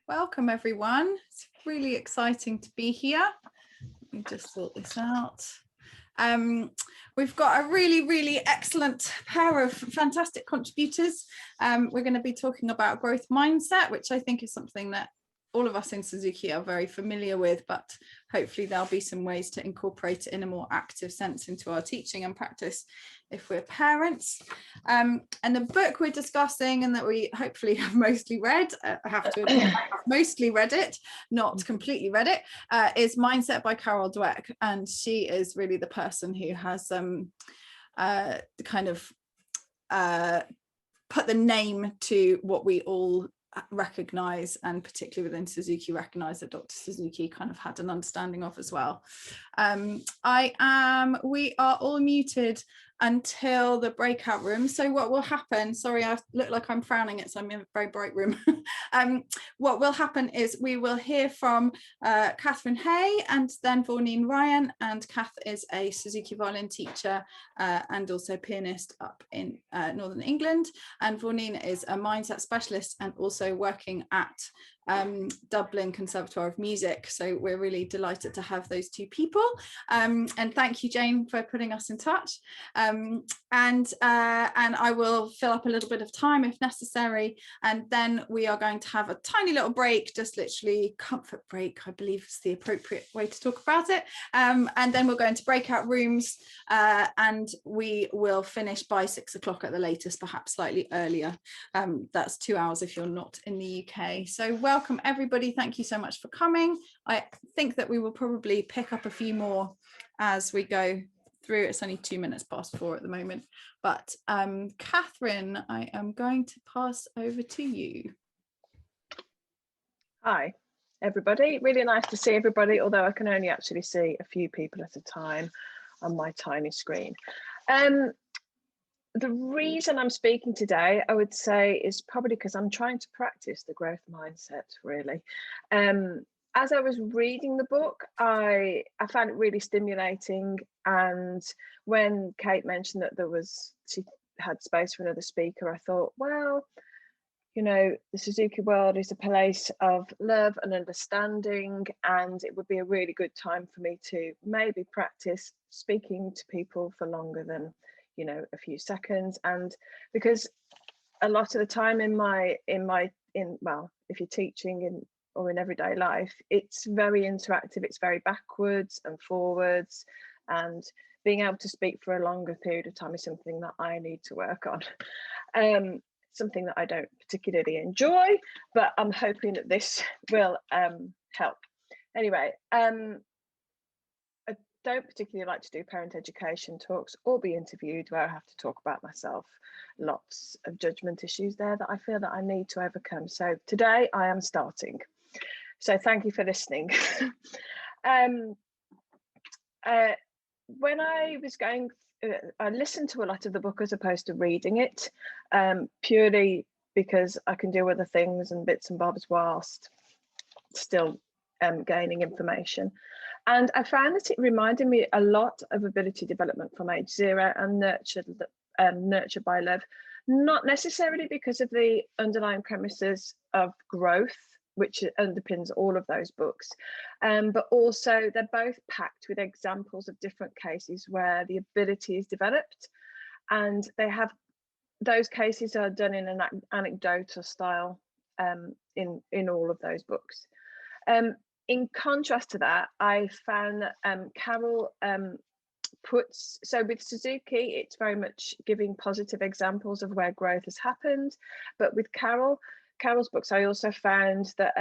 Welcome everyone. It's really exciting to be here. Let me just sort this out. We've got a really excellent pair of fantastic contributors. We're going to be talking about growth mindset, which I think is something that all of us in Suzuki are very familiar with, but hopefully there'll be some ways to incorporate it in a more active sense into our teaching and practice if we're parents. And the book we're discussing, and that we hopefully have mostly read, I have to admit, I've mostly read it, not completely read it, is Mindset by Carol Dweck. And she is really the person who has put the name to what we all recognize, and particularly within Suzuki recognize that Dr. Suzuki kind of had an understanding of as well. We are all muted until the breakout room. So what will happen, sorry, I look like I'm frowning it, so I'm in a very bright room. What will happen is we will hear from Catherine Hay and then Vourneen Ryan, and Kath is a Suzuki violin teacher and also pianist up in Northern England, and Vourneen is a mindset specialist and also working at Dublin Conservatoire of Music. So we're really delighted to have those two people, and thank you, Jane, for putting us in touch. And I will fill up a little bit of time if necessary, and then we are going to have a tiny little break, just literally comfort break, I believe is the appropriate way to talk about it, and then we'll go into breakout rooms, and we will finish by 6 o'clock at the latest, perhaps slightly earlier. That's 2 hours if you're not in the UK. So welcome everybody, thank you so much for coming. I think that we will probably pick up a few more as we go through. It's only 4:02 at the moment, but Catherine, I am going to pass over to you. Hi everybody, really nice to see everybody, although I can only actually see a few people at a time on my tiny screen. The reason I'm speaking today, I would say, is probably because I'm trying to practice the growth mindset, really. As I was reading the book, I found it really stimulating, and when Kate mentioned that she had space for another speaker, I thought, well, you know, the Suzuki world is a place of love and understanding, and it would be a really good time for me to maybe practice speaking to people for longer than, you know, a few seconds. And because a lot of the time well, if you're teaching or in everyday life, it's very interactive, it's very backwards and forwards, and being able to speak for a longer period of time is something that I need to work on. Something that I don't particularly enjoy, but I'm hoping that this will help. Anyway, I don't particularly like to do parent education talks or be interviewed where I have to talk about myself. Lots of judgment issues there that I feel that I need to overcome. So today I am starting. So thank you for listening. When I was going, I listened to a lot of the book as opposed to reading it, purely because I can do other things and bits and bobs whilst still gaining information. And I found that it reminded me a lot of ability development from age 0 and nurtured by love, not necessarily because of the underlying premises of growth, which underpins all of those books, but also they're both packed with examples of different cases where the ability is developed, and those cases are done in an anecdotal style in all of those books. In contrast to that, I found that Carol so with Suzuki, it's very much giving positive examples of where growth has happened, but with Carol's books, I also found that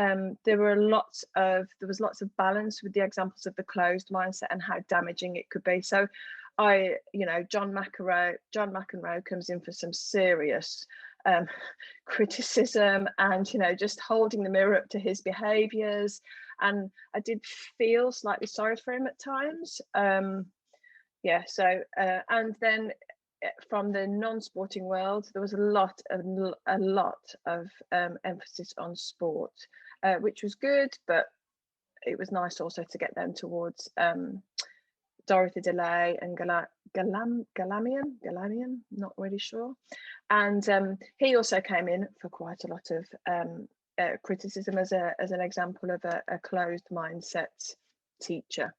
there was lots of balance with the examples of the closed mindset and how damaging it could be. So John McEnroe comes in for some serious criticism and, you know, just holding the mirror up to his behaviors. And I did feel slightly sorry for him at times. And then from the non-sporting world, there was a lot of emphasis on sport, which was good, but it was nice also to get them towards Dorothy DeLay and Galamian, not really sure. And he also came in for quite a lot of criticism as an example of a closed mindset teacher.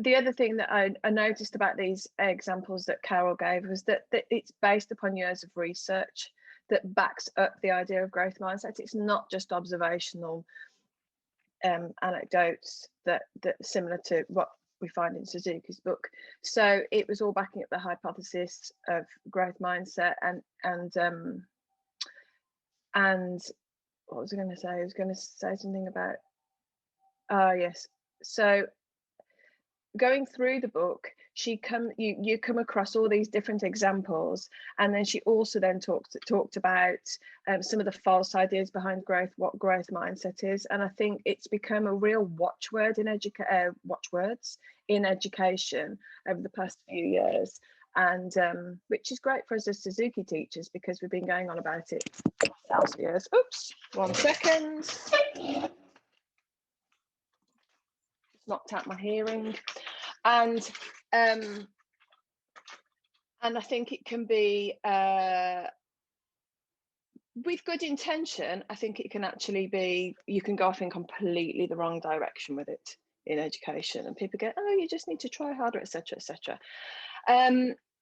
The other thing that I noticed about these examples that Carol gave was that it's based upon years of research that backs up the idea of growth mindset. It's not just observational anecdotes that similar to what we find in Suzuki's book. So it was all backing up the hypothesis of growth mindset. And what was I going to say? I was going to say something about, yes. So going through the book, you come across all these different examples, and then she also then talked about some of the false ideas behind growth, what growth mindset is, and I think it's become a real watchwords in education over the past few years, and which is great for us as Suzuki teachers because we've been going on about it ourselves for years. Oops, 1 second. Knocked out my hearing. And I think it can be with good intention. I think it can actually be, you can go off in completely the wrong direction with it in education, and people go, oh, you just need to try harder, etc., etc.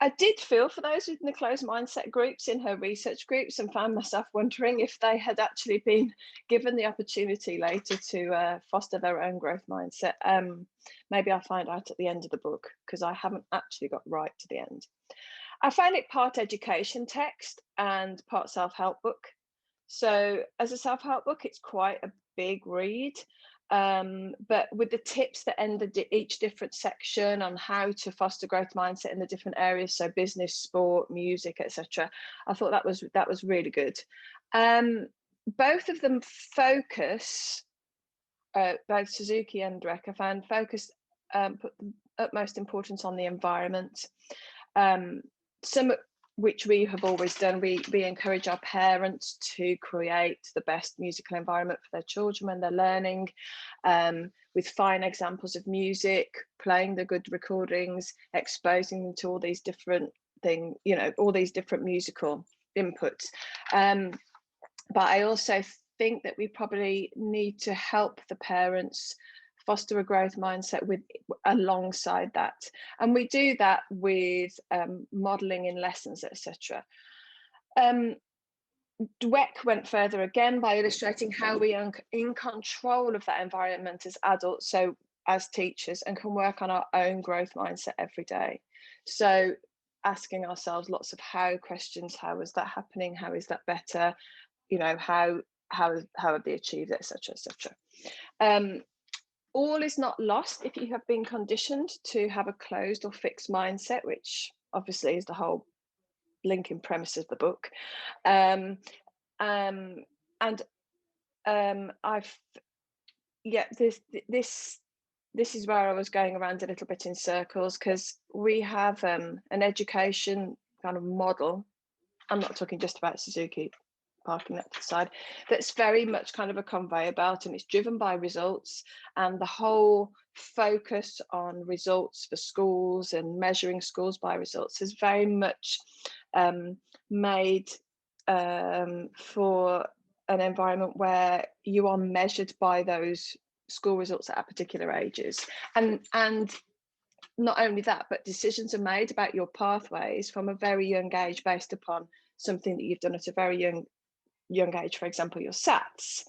I did feel for those in the closed mindset groups, in her research groups, and found myself wondering if they had actually been given the opportunity later to foster their own growth mindset. Maybe I'll find out at the end of the book, because I haven't actually got right to the end. I found it part education text and part self-help book. So as a self-help book, it's quite a big read. But with the tips that ended each different section on how to foster growth mindset in the different areas, so business, sport, music, etc., I thought that was really good. Both of them focus, both Suzuki and Drek, I found focus put the utmost importance on the environment. Some which we have always done, we encourage our parents to create the best musical environment for their children when they're learning, with fine examples of music, playing the good recordings, exposing them to all these different things, all these different musical inputs. But I also think that we probably need to help the parents foster a growth mindset alongside that, and we do that with modeling in lessons, etc. Dweck went further again by illustrating how we are in control of that environment as adults, so as teachers, and can work on our own growth mindset every day. So asking ourselves lots of how questions: how is that happening, how is that better, how have they achieved it, etc., etc. All is not lost if you have been conditioned to have a closed or fixed mindset, which obviously is the whole linking premise of the book. This is where I was going around a little bit in circles, because we have an education kind of model. I'm not talking just about Suzuki, parking that to the side, that's very much kind of a conveyor belt, and it's driven by results, and the whole focus on results for schools and measuring schools by results is very much made for an environment where you are measured by those school results at particular ages, and not only that, but decisions are made about your pathways from a very young age based upon something that you've done at a very young age, for example, your SATs.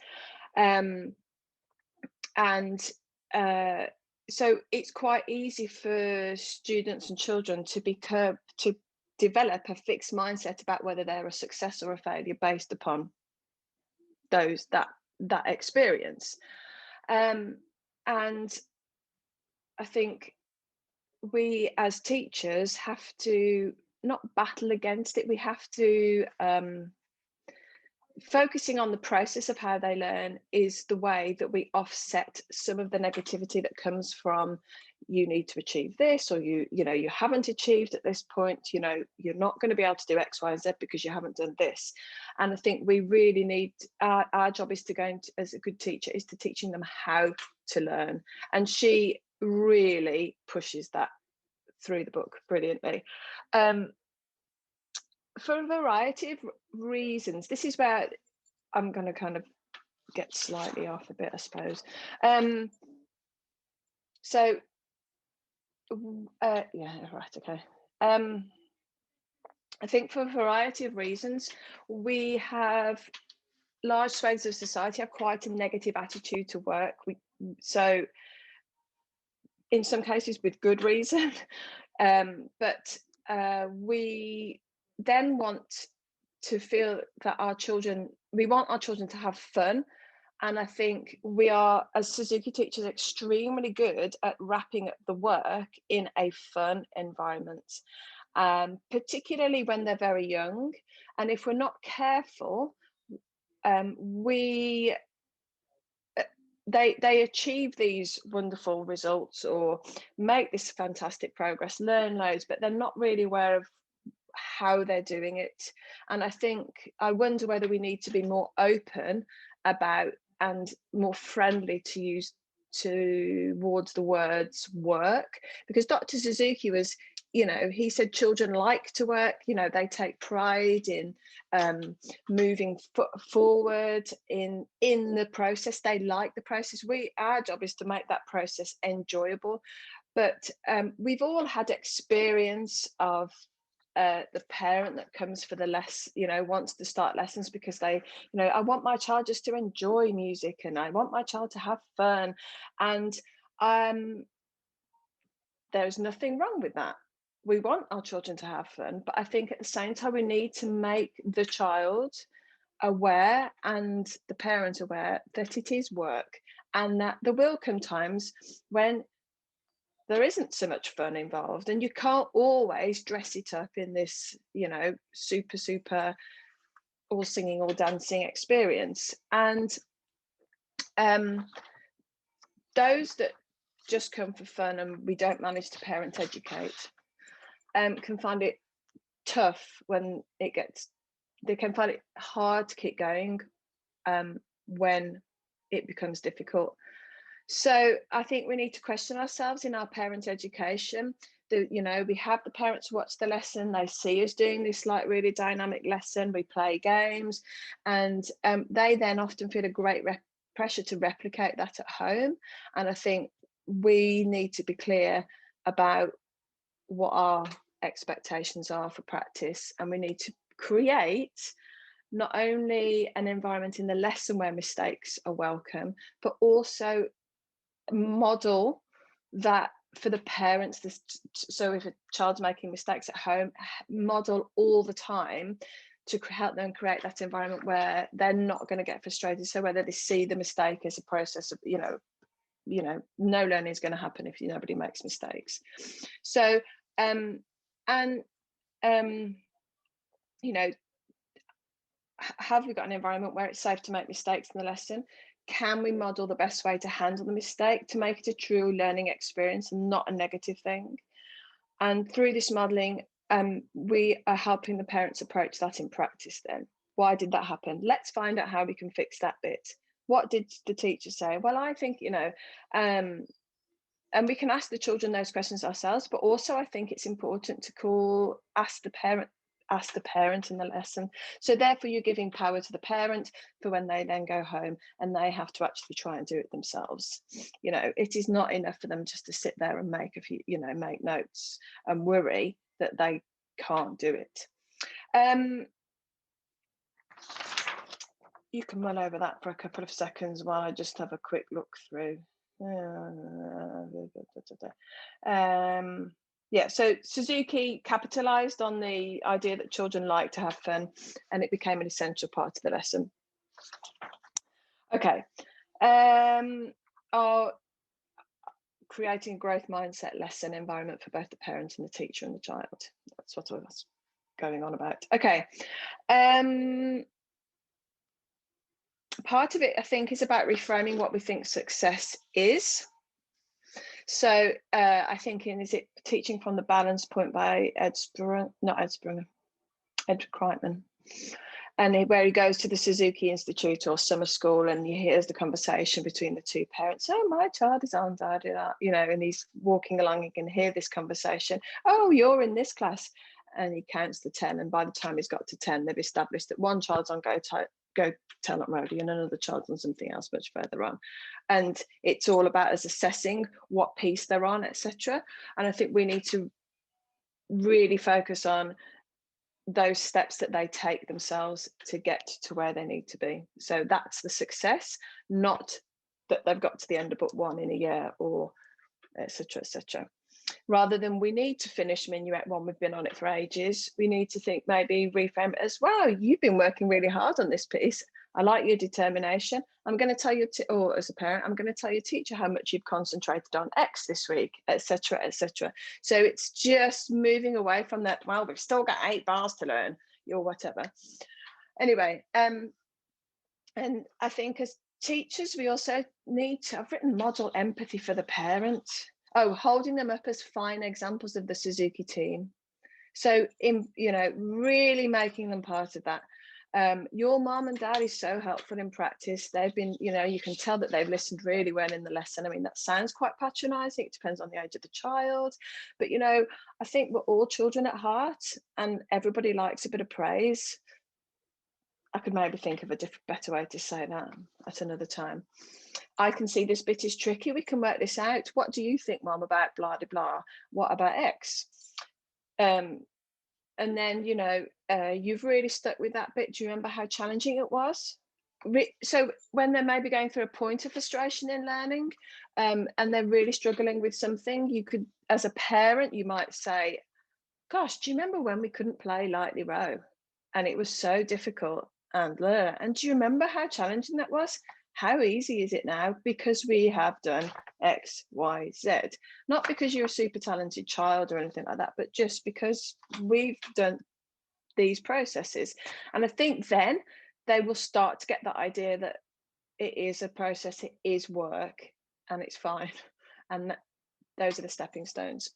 So it's quite easy for students and children to develop a fixed mindset about whether they're a success or a failure based upon that experience. And I think we as teachers have to not battle against it, we have to focusing on the process of how they learn is the way that we offset some of the negativity that comes from, you need to achieve this, or you haven't achieved at this point, you're not going to be able to do X, Y, and Z because you haven't done this. And I think we really need, our job is to go into, as a good teacher, is to teaching them how to learn, and she really pushes that through the book brilliantly. for a variety of reasons. This is where I'm going to kind of get slightly off a bit, I suppose. So yeah, right, okay. I think for a variety of reasons, we have large swathes of society have quite a negative attitude to work. So in some cases with good reason, but we then want to feel that we want our children to have fun. And I think we are, as Suzuki teachers, extremely good at wrapping up the work in a fun environment, particularly when they're very young. And if we're not careful, they achieve these wonderful results or make this fantastic progress, learn loads, but they're not really aware of how they're doing it. And I wonder whether we need to be more open about and more friendly to use towards the words work, because Dr. Suzuki was, he said children like to work, they take pride in moving forward in the process. They like the process. Our job is to make that process enjoyable. But we've all had experience of the parent that comes for the wants to start lessons because they, I want my child just to enjoy music and I want my child to have fun. And there's nothing wrong with that. We want our children to have fun, but I think at the same time, we need to make the child aware and the parent aware that it is work, and that there will come times when there isn't so much fun involved, and you can't always dress it up in this, super all singing, all dancing experience. And those that just come for fun and we don't manage to parent educate can find it tough when they can find it hard to keep going when it becomes difficult. So I think we need to question ourselves in our parent education. We have the parents watch the lesson, they see us doing this really dynamic lesson, we play games, and they then often feel a great pressure to replicate that at home. And I think we need to be clear about what our expectations are for practice, and we need to create not only an environment in the lesson where mistakes are welcome, but also model that for the parents. So if a child's making mistakes at home, model all the time to help them create that environment where they're not going to get frustrated. So whether they see the mistake as a process of, no learning is going to happen if nobody makes mistakes. So have we got an environment where it's safe to make mistakes in the lesson? Can we model the best way to handle the mistake to make it a true learning experience and not a negative thing? And through this modeling, we are helping the parents approach that in practice then. Why did that happen? Let's find out how we can fix that bit. What did the teacher say? Well, I think, and we can ask the children those questions ourselves, but also I think it's important to ask the parent in the lesson. So therefore you're giving power to the parent for when they then go home and they have to actually try and do it themselves. It is not enough for them just to sit there and make make notes and worry that they can't do it. You can run over that for a couple of seconds while I just have a quick look through. Yeah, so Suzuki capitalized on the idea that children like to have fun, and it became an essential part of the lesson. Okay, creating a growth mindset lesson environment for both the parent and the teacher and the child. That's what I was going on about. Okay. Part of it, I think, is about reframing what we think success is. So I think is it Teaching from the Balance Point by Ed Kreitman, and where he goes to the Suzuki Institute or summer school and he hears the conversation between the two parents. Oh, my child is on that, and he's walking along, you can hear this conversation. Oh, you're in this class. and he counts to 10, and by the time he's got to 10, they've established that one child's on go tell not Rody, and another child's on something else much further on. And it's all about us assessing what piece they're on, etc. And I think we need to really focus on those steps that they take themselves to get to where they need to be. So that's the success, not that they've got to the end of book 1 in a year, or etc, etc. Rather than we need to finish Minuet 1, we've been on it for ages, we need to think, maybe reframe it as, wow, you've been working really hard on this piece. I like your determination. I'm going to tell you, or as a parent, I'm going to tell your teacher how much you've concentrated on X this week, etc, etc. So it's just moving away from that, well, we've still got 8 bars to learn, or whatever. Anyway, and I think as teachers, we also need to, I've written model empathy for the parent. Oh, holding them up as fine examples of the Suzuki team. So really making them part of that. Your mom and dad is so helpful in practice. They've been, you can tell that they've listened really well in the lesson. I mean, that sounds quite patronizing. It depends on the age of the child. But, I think we're all children at heart, and everybody likes a bit of praise. I could maybe think of a better way to say that at another time. I can see this bit is tricky. We can work this out. What do you think, Mom, about blah, blah, blah? What about X? And then, you've really stuck with that bit. Do you remember how challenging it was? So when they're maybe going through a point of frustration in learning, and they're really struggling with something, you could, as a parent, you might say, gosh, do you remember when we couldn't play Lightly Row? And it was so difficult. And do you remember how challenging that was? How easy is it now? Because we have done X, Y, Z. Not because you're a super talented child or anything like that, but just because we've done these processes. And I think then they will start to get that idea that it is a process, it is work, and it's fine. And those are the stepping stones.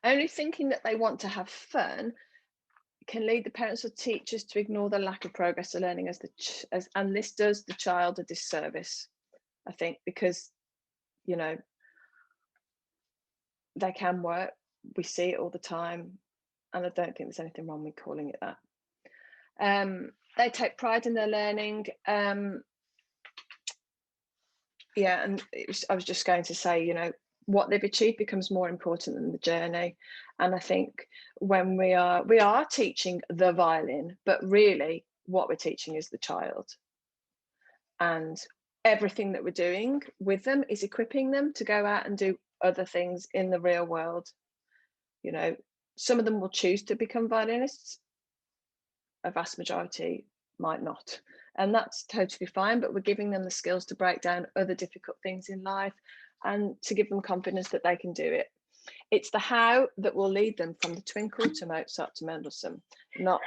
Only thinking that they want to have fun can lead the parents or teachers to ignore the lack of progress of learning and this does the child a disservice, I think, because they can work. We see it all the time, and I don't think there's anything wrong with calling it that. They take pride in their learning. And I was just going to say, what they've achieved becomes more important than the journey. And I think when we are teaching the violin, but really what we're teaching is the child. And everything that we're doing with them is equipping them to go out and do other things in the real world. Some of them will choose to become violinists. A vast majority might not. And that's totally fine, but we're giving them the skills to break down other difficult things in life and to give them confidence that they can do it. It's the how that will lead them from the twinkle to Mozart to Mendelssohn, not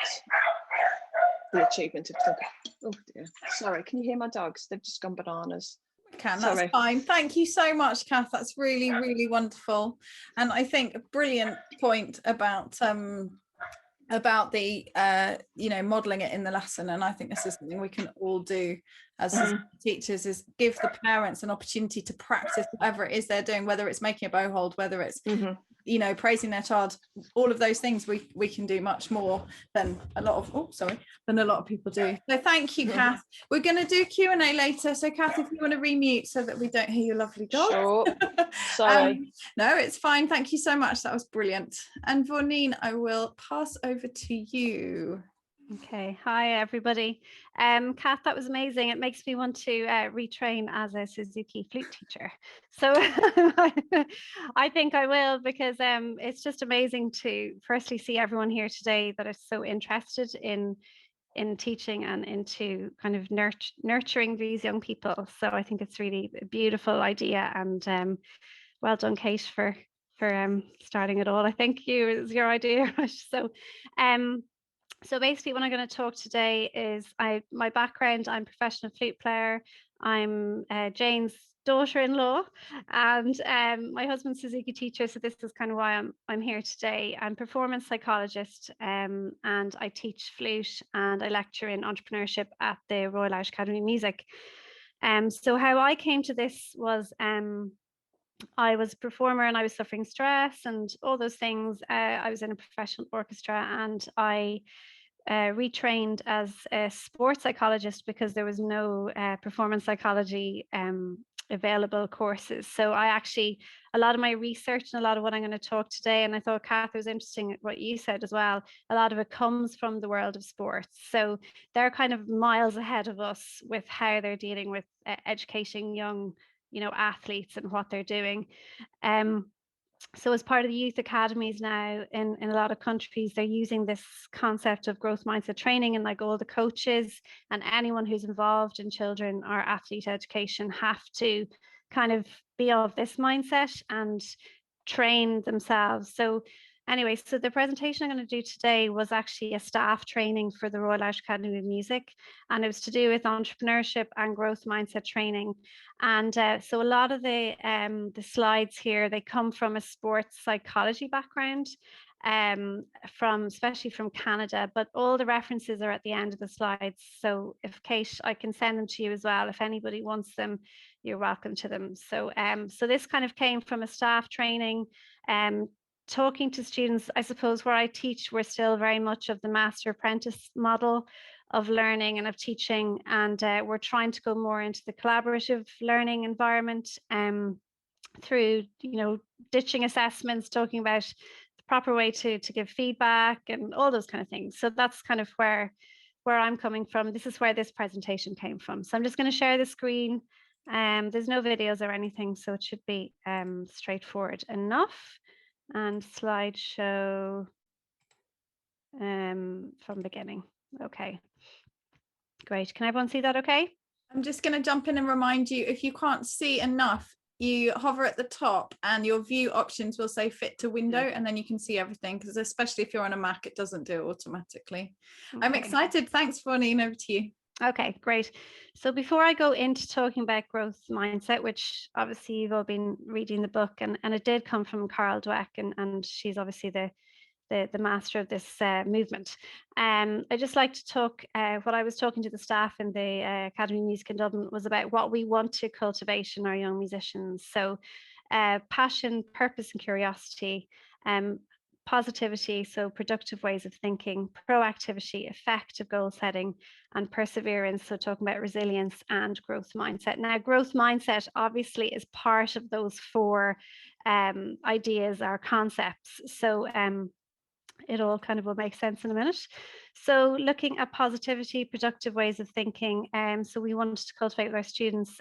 the achievement of twinkle. Oh dear, sorry, can you hear my dogs? They've just gone bananas. That's fine. Thank you so much, Kath. That's really, really wonderful. And I think a brilliant point about the modeling it in the lesson. And I think this is something we can all do as teachers, is give the parents an opportunity to practice whatever it is they're doing, whether it's making a bow hold, whether it's praising their child. All of those things we can do much more than a lot of people do. So thank you, Kath. We're going to do Q&A later, so Kath, if you want to remute so that we don't hear your lovely dog. Sure. Sorry. No, it's fine. Thank you so much. That was brilliant. And Vourneen, I will pass over to you. Okay, hi everybody. Kath, that was amazing. It makes me want to retrain as a Suzuki flute teacher. So I think I will, because it's just amazing to firstly see everyone here today that is so interested in teaching and into kind of nurturing these young people. So I think it's really a beautiful idea, and well done, Kate, for starting it all. I think it was your idea. So basically what I'm going to talk today is my background. I'm a professional flute player. I'm Jane's daughter-in-law, and my husband's Suzuki teacher. So this is kind of why I'm here today. I'm a performance psychologist, and I teach flute, and I lecture in entrepreneurship at the Royal Irish Academy of Music. So how I came to this was I was a performer and I was suffering stress and all those things. I was in a professional orchestra, and I retrained as a sports psychologist because there was no performance psychology available courses. So I actually, a lot of my research and a lot of what I'm going to talk today, and I thought, Kath, it was interesting what you said as well, a lot of it comes from the world of sports. So they're kind of miles ahead of us with how they're dealing with educating young, athletes and what they're doing. So as part of the youth academies now in a lot of countries, they're using this concept of growth mindset training, and like all the coaches and anyone who's involved in children or athlete education have to kind of be of this mindset and train themselves. So anyway, so the presentation I'm going to do today was actually a staff training for the Royal Irish Academy of Music, and it was to do with entrepreneurship and growth mindset training. And so a lot of the slides here, they come from a sports psychology background, especially from Canada, but all the references are at the end of the slides. So if Kate, I can send them to you as well. If anybody wants them, you're welcome to them. So so this kind of came from a staff training, talking to students. I suppose where I teach, we're still very much of the master apprentice model of learning and of teaching, and we're trying to go more into the collaborative learning environment through ditching assessments, talking about the proper way to give feedback and all those kind of things. So that's kind of where I'm coming from. This is where this presentation came from. So I'm just going to share the screen. There's no videos or anything, so it should be straightforward enough. And slideshow from beginning. Okay, great. Can everyone see that okay? I'm just going to jump in and remind you, if you can't see enough, you hover at the top and your view options will say fit to window, and then you can see everything, because especially if you're on a Mac, it doesn't do it automatically. Okay. I'm excited. Thanks, Vourneen. Over to you. Okay, great. So before I go into talking about growth mindset, which obviously you've all been reading the book, and it did come from Carol Dweck, and she's obviously the master of this movement. I just like to talk, what I was talking to the staff in the Academy of Music in Dublin was about what we want to cultivate in our young musicians. So passion, purpose and curiosity, positivity, so productive ways of thinking, proactivity, effective goal setting, and perseverance, so talking about resilience and growth mindset. Now, growth mindset obviously is part of those four ideas or concepts. So it all kind of will make sense in a minute. So looking at positivity, productive ways of thinking, so we wanted to cultivate with our students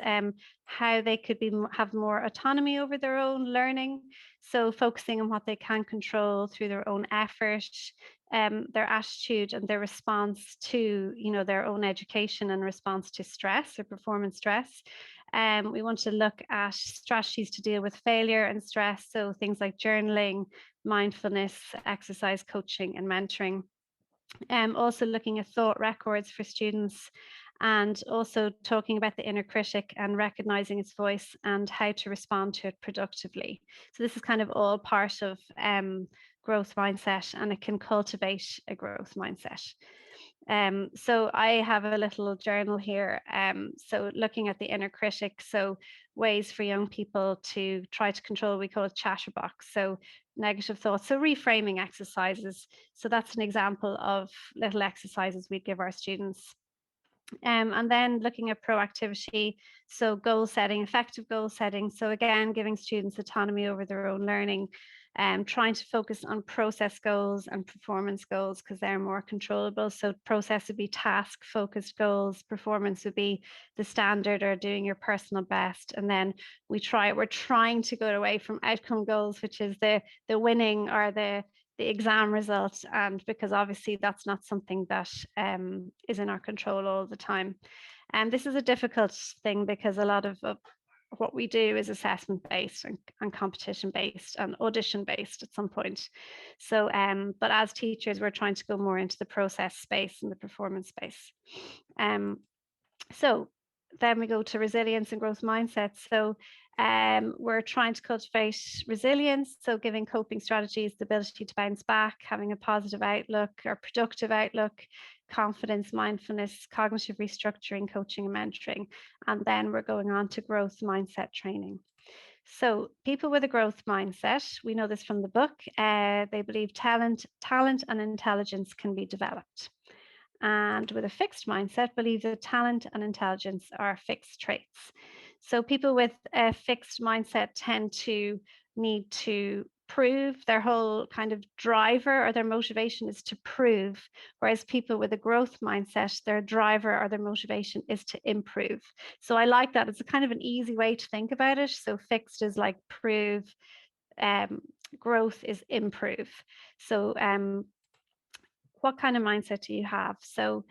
how they could have more autonomy over their own learning, so focusing on what they can control through their own effort, their attitude and their response to their own education and response to stress or performance stress. We want to look at strategies to deal with failure and stress, so things like journaling, mindfulness, exercise coaching and mentoring. Also looking at thought records for students, and also talking about the inner critic and recognizing its voice and how to respond to it productively. So this is kind of all part of growth mindset, and it can cultivate a growth mindset. So I have a little journal here. So looking at the inner critic, so ways for young people to try to control, we call it chatterbox. So negative thoughts, so reframing exercises. So that's an example of little exercises we give our students. And then looking at proactivity, so goal setting, effective goal setting. So again, giving students autonomy over their own learning, trying to focus on process goals and performance goals because they're more controllable. So process would be task focused goals, performance would be the standard or doing your personal best. And then we're trying to go away from outcome goals, which is the winning or the exam result, and because obviously that's not something that is in our control all the time. And this is a difficult thing because a lot of what we do is assessment based and competition based and audition based at some point. So but as teachers, we're trying to go more into the process space and the performance space. So then we go to resilience and growth mindset. So we're trying to cultivate resilience, so giving coping strategies, the ability to bounce back, having a positive outlook or productive outlook, confidence, mindfulness, cognitive restructuring, coaching and mentoring. And then we're going on to growth mindset training. So people with a growth mindset, we know this from the book, they believe talent and intelligence can be developed. And with a fixed mindset, believe that talent and intelligence are fixed traits. So people with a fixed mindset tend to need to prove. Their whole kind of driver or their motivation is to prove, whereas people with a growth mindset, their driver or their motivation is to improve. So I like that. It's a kind of an easy way to think about it. So fixed is like prove, growth is improve. So what kind of mindset do you have? So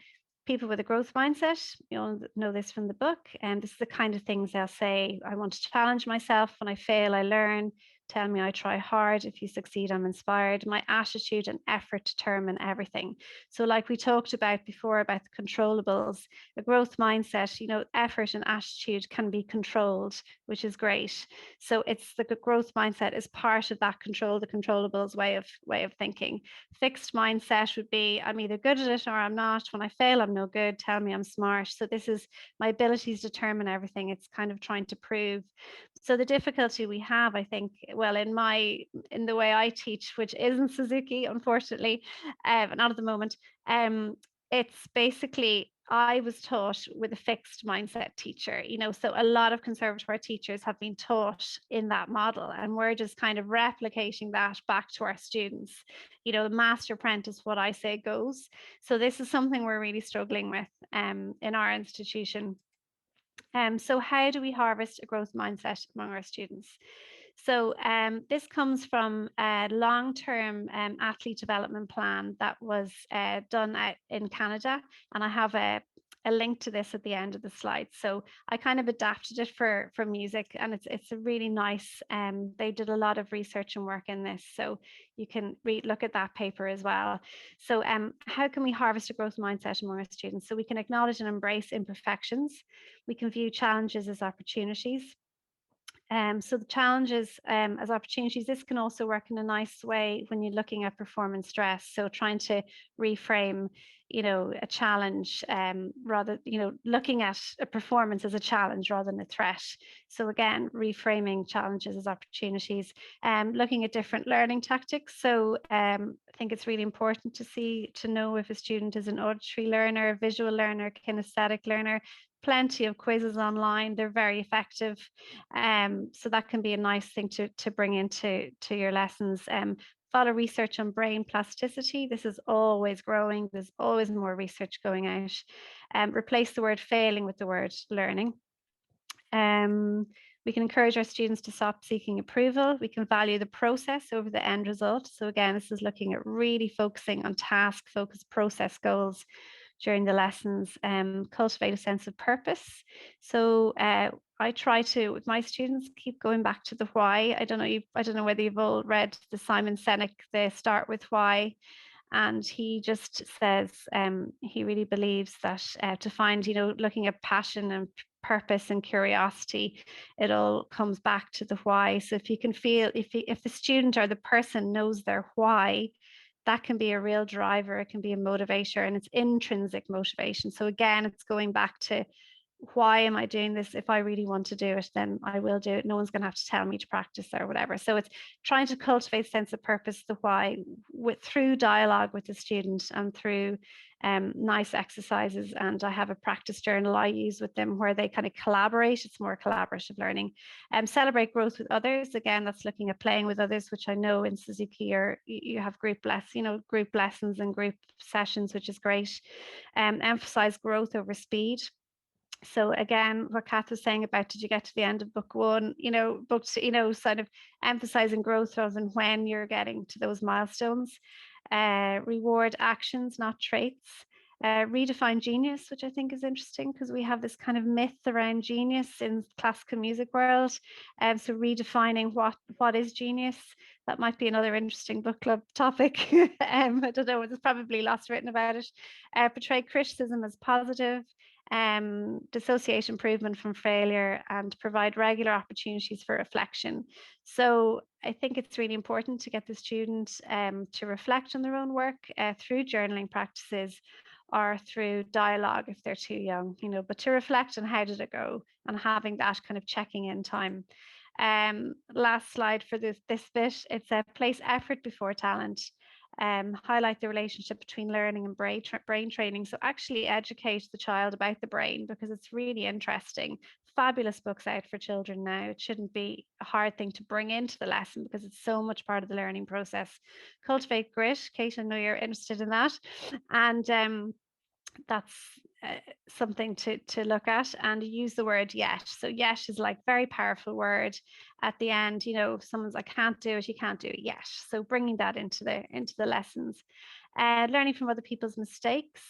people with a growth mindset, you'll know this from the book, and this is the kind of things they'll say: I want to challenge myself. When I fail, I learn. Tell me I try hard. If you succeed, I'm inspired. My attitude and effort determine everything. So like we talked about before about the controllables, a growth mindset, effort and attitude can be controlled, which is great. So it's the growth mindset is part of that control, the controllables way of thinking. Fixed mindset would be, I'm either good at it or I'm not. When I fail, I'm no good. Tell me I'm smart. So this is my abilities determine everything. It's kind of trying to prove. So the difficulty we have, I think, well, in the way I teach, which isn't Suzuki, unfortunately, not at the moment, it's basically I was taught with a fixed mindset teacher, so a lot of conservatoire teachers have been taught in that model, and we're just kind of replicating that back to our students. The master apprentice, what I say goes. So this is something we're really struggling with in our institution. So how do we harvest a growth mindset among our students? So this comes from a long-term athlete development plan that was done out in Canada, and I have a link to this at the end of the slide. So I kind of adapted it for music, and it's a really nice. They did a lot of research and work in this, so you can look at that paper as well. So how can we harvest a growth mindset among our students? So we can acknowledge and embrace imperfections. We can view challenges as opportunities. So the challenges as opportunities, this can also work in a nice way when you're looking at performance stress. So trying to reframe, a challenge rather, looking at a performance as a challenge rather than a threat. So again, reframing challenges as opportunities, looking at different learning tactics. So I think it's really important to know if a student is an auditory learner, visual learner, kinesthetic learner. Plenty of quizzes online. They're very effective. So that can be a nice thing to bring into your lessons. Follow research on brain plasticity. This is always growing. There's always more research going out. Replace the word failing with the word learning. We can encourage our students to stop seeking approval. We can value the process over the end result. So again, this is looking at really focusing on task-focused process goals during the lessons. Cultivate a sense of purpose. So I try to, with my students, keep going back to the why. I don't know whether you've all read the Simon Sinek, the Start with Why. And he just says he really believes that to find, looking at passion and purpose and curiosity, it all comes back to the why. So if you can feel, if the student or the person knows their why, that can be a real driver. It can be a motivator, and it's intrinsic motivation. So again, it's going back to, why am I doing this? If I really want to do it, then I will do it. No one's going to have to tell me to practice or whatever. So it's trying to cultivate a sense of purpose, the why, through dialogue with the student and through nice exercises. And I have a practice journal I use with them where they kind of collaborate. It's more collaborative learning. Celebrate growth with others. Again, that's looking at playing with others, which I know in Suzuki you have group lessons and group sessions, which is great. Emphasize growth over speed. So again, what Kath was saying about, did you get to the end of book one, sort of emphasizing growth rather than when you're getting to those milestones. Reward actions, not traits. Redefine genius, which I think is interesting because we have this kind of myth around genius in classical music world. So redefining what is genius. That might be another interesting book club topic. I don't know, there's probably lots written about it. Portray criticism as positive. Dissociate improvement from failure, and provide regular opportunities for reflection. So I think it's really important to get the student to reflect on their own work through journaling practices or through dialogue if they're too young, but to reflect on how did it go and having that kind of checking in time. Last slide for this bit, it's a place effort before talent. Highlight the relationship between learning and brain training. So actually educate the child about the brain, because it's really interesting. Fabulous books out for children now. It shouldn't be a hard thing to bring into the lesson, because it's so much part of the learning process. Cultivate grit. Kate, I know you're interested in that. And that's something to look at, and use the word yet. So yet is like very powerful word at the end. You know, someone's I can't do it, you can't do it yet. So bringing that into the lessons. Learning from other people's mistakes.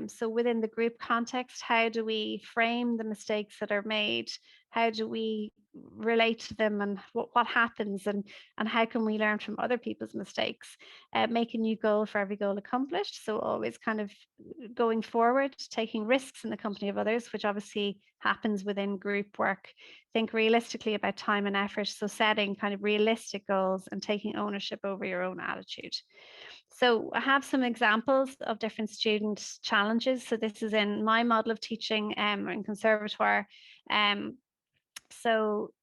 So within the group context, how do we frame the mistakes that are made? How do we relate to them, and what happens, and how can we learn from other people's mistakes? Make a new goal for every goal accomplished. So always kind of going forward, taking risks in the company of others, which obviously happens within group work. Think realistically about time and effort. So setting kind of realistic goals and taking ownership over your own attitude. So I have some examples of different student challenges. So this is in my model of teaching in conservatoire. So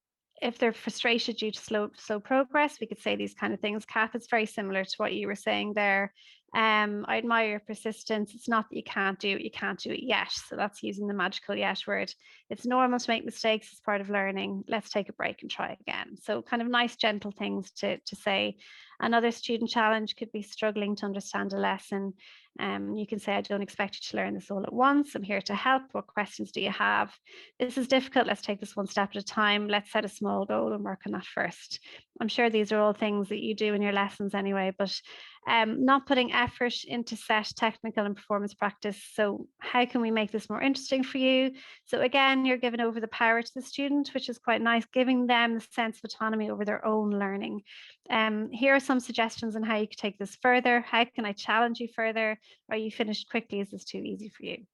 if they're frustrated due to slow progress, we could say these kind of things. Kath, it's very similar to what you were saying there. I admire your persistence. It's not that you can't do it, you can't do it yet. So that's using the magical yet word. It's normal to make mistakes, it's part of learning. Let's take a break and try again. So kind of nice, gentle things to say. Another student challenge could be struggling to understand a lesson. You can say, I don't expect you to learn this all at once. I'm here to help. What questions do you have? This is difficult. Let's take this one step at a time. Let's set a small goal and work on that first. I'm sure these are all things that you do in your lessons anyway, but not putting effort into set technical and performance practice. So how can we make this more interesting for you? So again, you're giving over the power to the student, which is quite nice, giving them the sense of autonomy over their own learning. Here are some suggestions on how you could take this further. How can I challenge you further? Are you finished quickly? Is this too easy for you?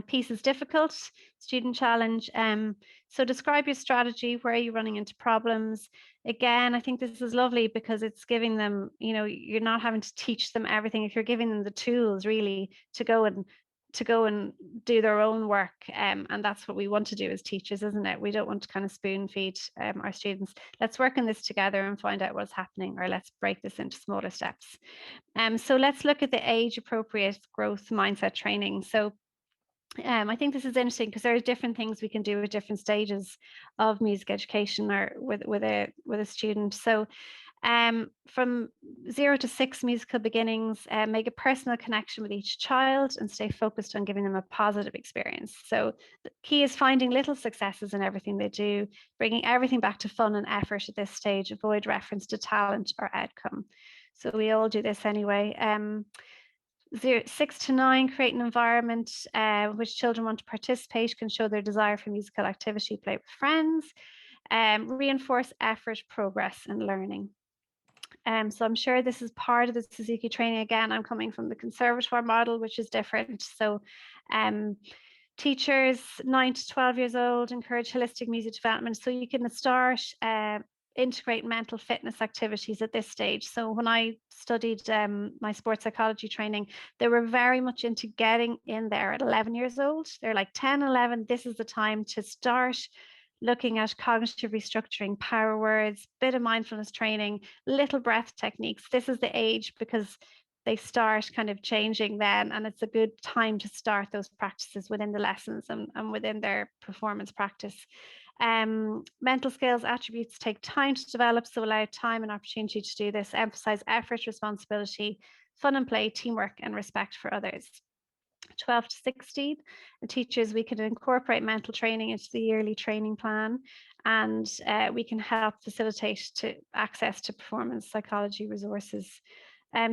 Piece is difficult, student challenge. So describe your strategy. Where are you running into problems? Again, I think this is lovely because it's giving them, you know, you're not having to teach them everything. If you're giving them the tools really to go and do their own work, and that's what we want to do as teachers, isn't it? We don't want to kind of spoon feed our students. Let's work on this together and find out what's happening, or let's break this into smaller steps. So let's look at the age appropriate growth mindset training. So I think this is interesting because there are different things we can do at different stages of music education or with a student. So from 0 to 6 musical beginnings, make a personal connection with each child and stay focused on giving them a positive experience. So the key is finding little successes in everything they do, bringing everything back to fun and effort at this stage. Avoid reference to talent or outcome. So we all do this anyway. 6 to 9, create an environment which children want to participate, can show their desire for musical activity, play with friends, reinforce effort, progress, and learning. So I'm sure this is part of the Suzuki training. Again, I'm coming from the conservatoire model, which is different. So teachers 9 to 12 years old encourage holistic music development. So you can start integrate mental fitness activities at this stage. So when I studied my sports psychology training, they were very much into getting in there at 11 years old. They're like 10, 11, this is the time to start looking at cognitive restructuring, power words, bit of mindfulness training, little breath techniques. This is the age because they start kind of changing then, and it's a good time to start those practices within the lessons and within their performance practice. Mental skills attributes take time to develop, so allow time and opportunity to do this. Emphasize effort, responsibility, fun and play, teamwork, and respect for others. 12 to 16, and teachers, we can incorporate mental training into the yearly training plan, and we can help facilitate access to performance psychology resources.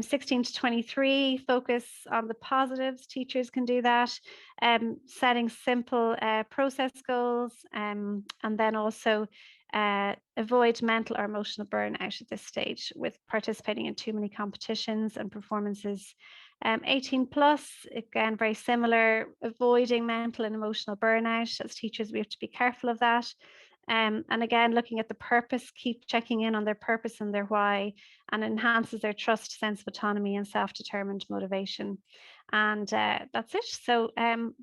16 to 23, focus on the positives. Teachers can do that, setting simple process goals, and then also avoid mental or emotional burnout at this stage with participating in too many competitions and performances. 18 plus, again, very similar, avoiding mental and emotional burnout. As teachers, we have to be careful of that. And again, looking at the purpose, keep checking in on their purpose and their why, and enhances their trust, sense of autonomy, and self-determined motivation. And that's it. So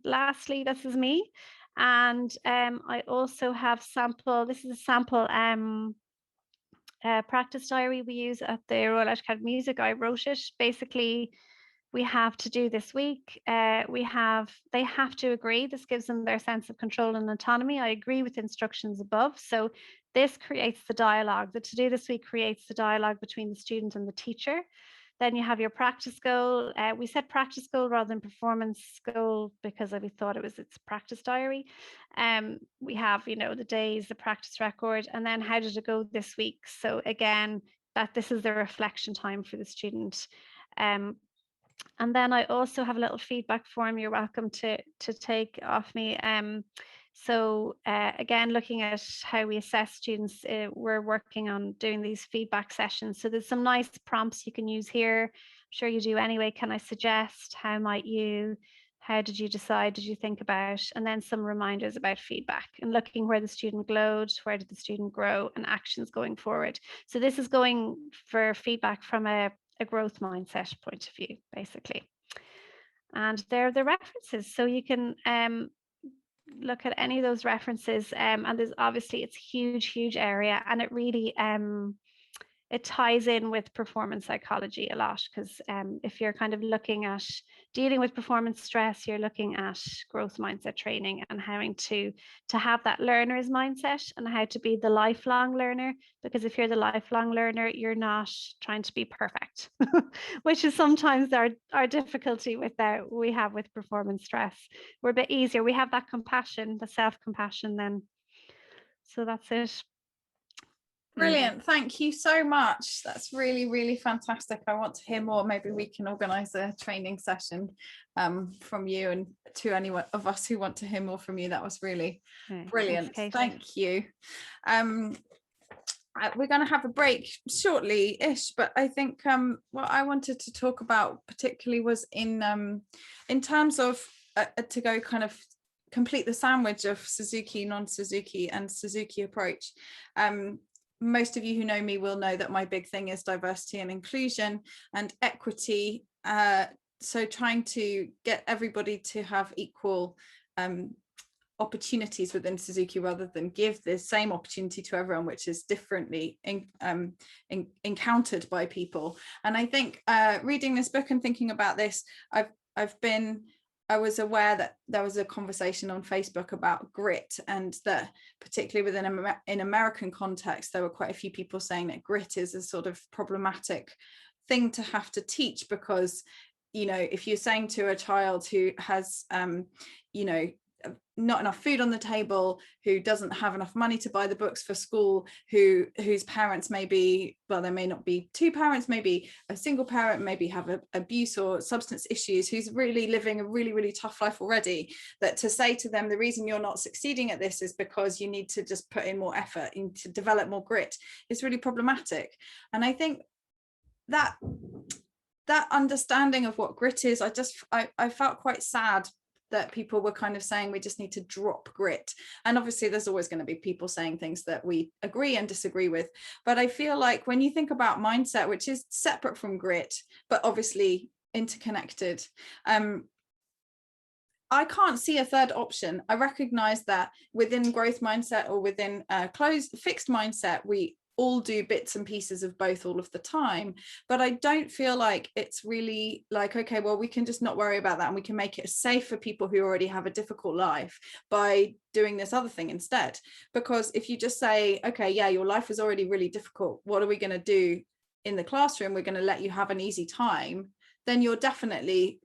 lastly, this is me. And I also have this is a sample practice diary we use at the Royal Academy of Music. I wrote it. Basically, we have to do this week. They have to agree. This gives them their sense of control and autonomy. I agree with instructions above. So this creates the dialogue. The to do this week creates the dialogue between the student and the teacher. Then you have your practice goal. We said practice goal rather than performance goal because we thought it's practice diary. We have, the days, the practice record, and then how did it go this week? So again, that this is the reflection time for the student. And then I also have a little feedback form you're welcome to take off me. So again, looking at how we assess students, we're working on doing these feedback sessions. So there's some nice prompts you can use here. I'm sure you do anyway. Can I suggest? How might you? How did you decide? Did you think about? And then some reminders about feedback and looking where the student glowed, where did the student grow, and actions going forward. So this is going for feedback from a growth mindset point of view, basically. And there are the references. So you can look at any of those references. And there's obviously, it's huge area. And it really, it ties in with performance psychology a lot, because if you're kind of looking at dealing with performance stress, you're looking at growth mindset training and having to have that learner's mindset and how to be the lifelong learner. Because if you're the lifelong learner, you're not trying to be perfect, which is sometimes our difficulty with that we have with performance stress. We're a bit easier. We have that compassion, the self-compassion then. So that's it. Brilliant. Thank you so much. That's really fantastic. I want to hear more. Maybe we can organize a training session from you, and to anyone of us who want to hear more from you. That was really brilliant. Thank you. We're going to have a break shortly-ish, but I think what I wanted to talk about particularly was in terms of to go kind of complete the sandwich of Suzuki, non-Suzuki and Suzuki approach. Most of you who know me will know that my big thing is diversity and inclusion and equity. So trying to get everybody to have equal opportunities within Suzuki rather than give the same opportunity to everyone, which is differently encountered by people. And I think reading this book and thinking about this, I was aware that there was a conversation on Facebook about grit, and that particularly within in American context, there were quite a few people saying that grit is a sort of problematic thing to have to teach, because, if you're saying to a child who has, not enough food on the table, who doesn't have enough money to buy the books for school, whose parents may be, well, there may not be two parents, maybe a single parent, maybe have abuse or substance issues, who's really living a really tough life already, that to say to them, the reason you're not succeeding at this is because you need to just put in more effort and to develop more grit, is really problematic. And I think that understanding of what grit is, I felt quite sad that people were kind of saying we just need to drop grit. And obviously there's always going to be people saying things that we agree and disagree with, but I feel like when you think about mindset, which is separate from grit but obviously interconnected, I can't see a third option. I recognize that within growth mindset or within fixed mindset, we all do bits and pieces of both all of the time, but I don't feel like it's really like, okay, well, we can just not worry about that and we can make it safe for people who already have a difficult life by doing this other thing instead. Because if you just say, okay, yeah, your life is already really difficult, what are we going to do in the classroom? We're going to let you have an easy time, then you're definitely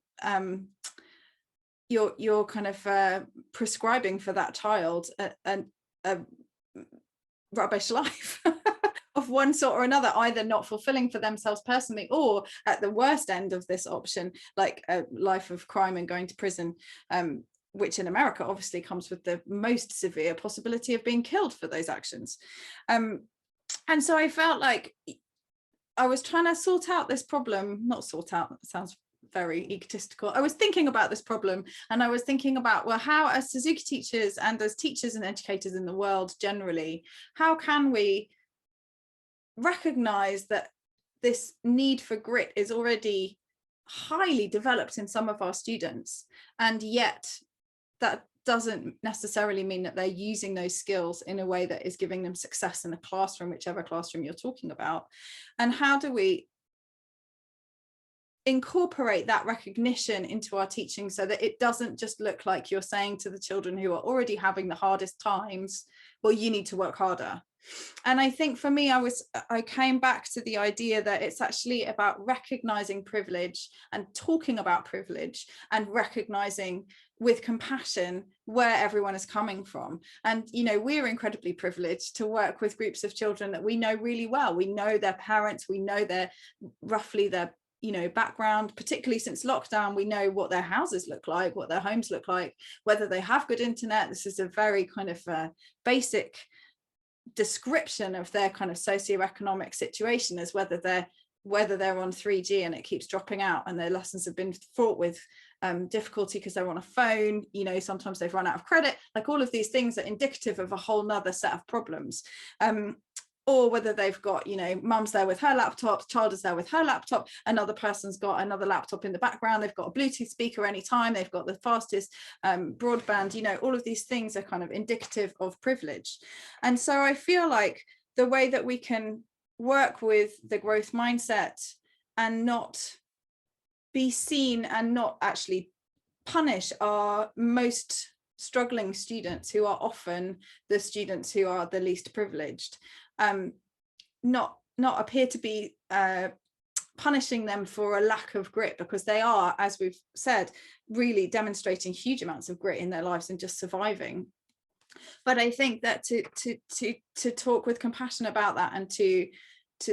you're kind of prescribing for that child a rubbish life of one sort or another, either not fulfilling for themselves personally, or at the worst end of this option, like a life of crime and going to prison, which in America obviously comes with the most severe possibility of being killed for those actions. And so I felt like I was trying to sort out this problem, not sort out, it sounds very egotistical. I was thinking about this problem, and I was thinking about, well, how as Suzuki teachers and as teachers and educators in the world generally, how can we recognize that this need for grit is already highly developed in some of our students, and yet that doesn't necessarily mean that they're using those skills in a way that is giving them success in the classroom, whichever classroom you're talking about. And how do we incorporate that recognition into our teaching so that it doesn't just look like you're saying to the children who are already having the hardest times, well, you need to work harder. And I think for me, I came back to the idea that it's actually about recognizing privilege and talking about privilege and recognizing with compassion where everyone is coming from. And, you know, we're incredibly privileged to work with groups of children that we know really well. We know their parents, we know roughly their background, particularly since lockdown. We know what their houses look like, what their homes look like, whether they have good internet. This is a very kind of basic description of their kind of socioeconomic situation, as whether they're on 3G and it keeps dropping out, and their lessons have been fraught with difficulty because they're on a phone, sometimes they've run out of credit. Like, all of these things are indicative of a whole nother set of problems. Or whether they've got, mum's there with her laptop, child is there with her laptop, another person's got another laptop in the background, they've got a Bluetooth speaker anytime, they've got the fastest broadband, all of these things are kind of indicative of privilege. And so I feel like the way that we can work with the growth mindset and not be seen and not actually punish our most struggling students, who are often the students who are the least privileged, not appear to be punishing them for a lack of grit, because they are, as we've said, really demonstrating huge amounts of grit in their lives and just surviving. But I think that to talk with compassion about that, and to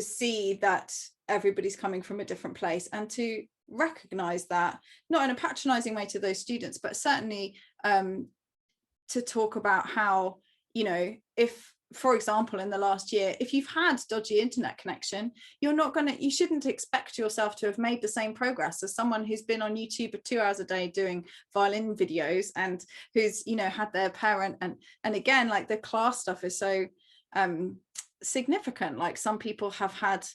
see that everybody's coming from a different place, and to recognize that, not in a patronizing way to those students, but certainly to talk about how, if, for example, in the last year, if you've had dodgy internet connection, you shouldn't expect yourself to have made the same progress as someone who's been on YouTube for 2 hours a day doing violin videos, and who's, had their parent, and again, like, the class stuff is so significant. Like, some people have had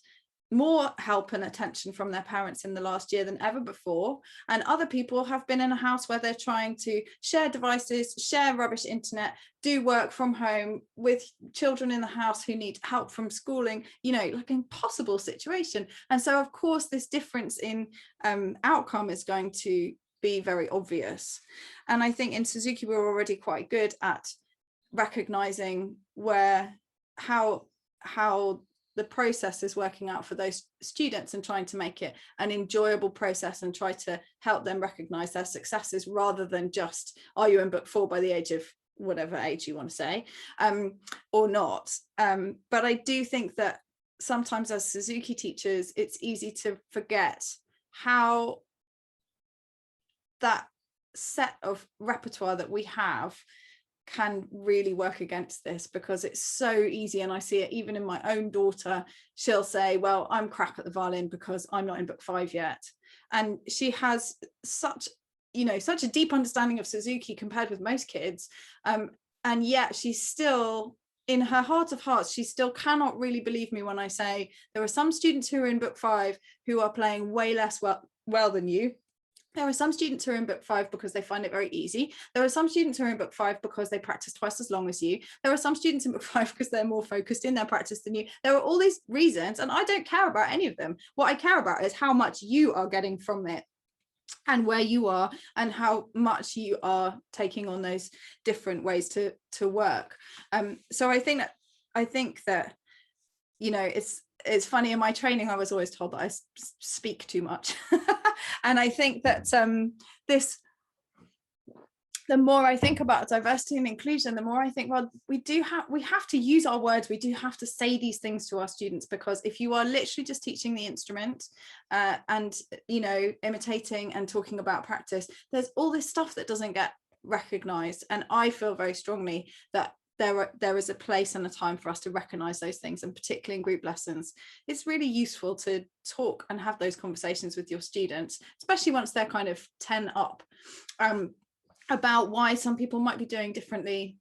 more help and attention from their parents in the last year than ever before, and other people have been in a house where they're trying to share devices, share rubbish internet, do work from home with children in the house who need help from schooling, like an impossible situation. And so, of course, this difference in outcome is going to be very obvious. And I think in Suzuki we're already quite good at recognizing how the process is working out for those students, and trying to make it an enjoyable process, and try to help them recognize their successes, rather than just, are you in book 4 by the age of whatever age you want to say, or not. But I do think that sometimes as Suzuki teachers, it's easy to forget how that set of repertoire that we have can really work against this, because it's so easy. And I see it even in my own daughter. She'll say, well, I'm crap at the violin because I'm not in book 5 yet. And she has such a deep understanding of Suzuki compared with most kids. And yet she's still, in her heart of hearts, she still cannot really believe me when I say there are some students who are in book 5 who are playing way less well than you. There are some students who are in book 5 because they find it very easy. There are some students who are in book 5 because they practice twice as long as you. There are some students in book 5 because they're more focused in their practice than you. There are all these reasons, and I don't care about any of them. What I care about is how much you are getting from it, and where you are, and how much you are taking on those different ways to work. So I think that it's funny, in my training I was always told that I speak too much. And I think that the more I think about diversity and inclusion, the more I think, well, we have to use our words. We do have to say these things to our students, because if you are literally just teaching the instrument and imitating and talking about practice, there's all this stuff that doesn't get recognized. And I feel very strongly that there is a place and a time for us to recognize those things, and particularly in group lessons, it's really useful to talk and have those conversations with your students, especially once they're kind of 10 up, about why some people might be doing differently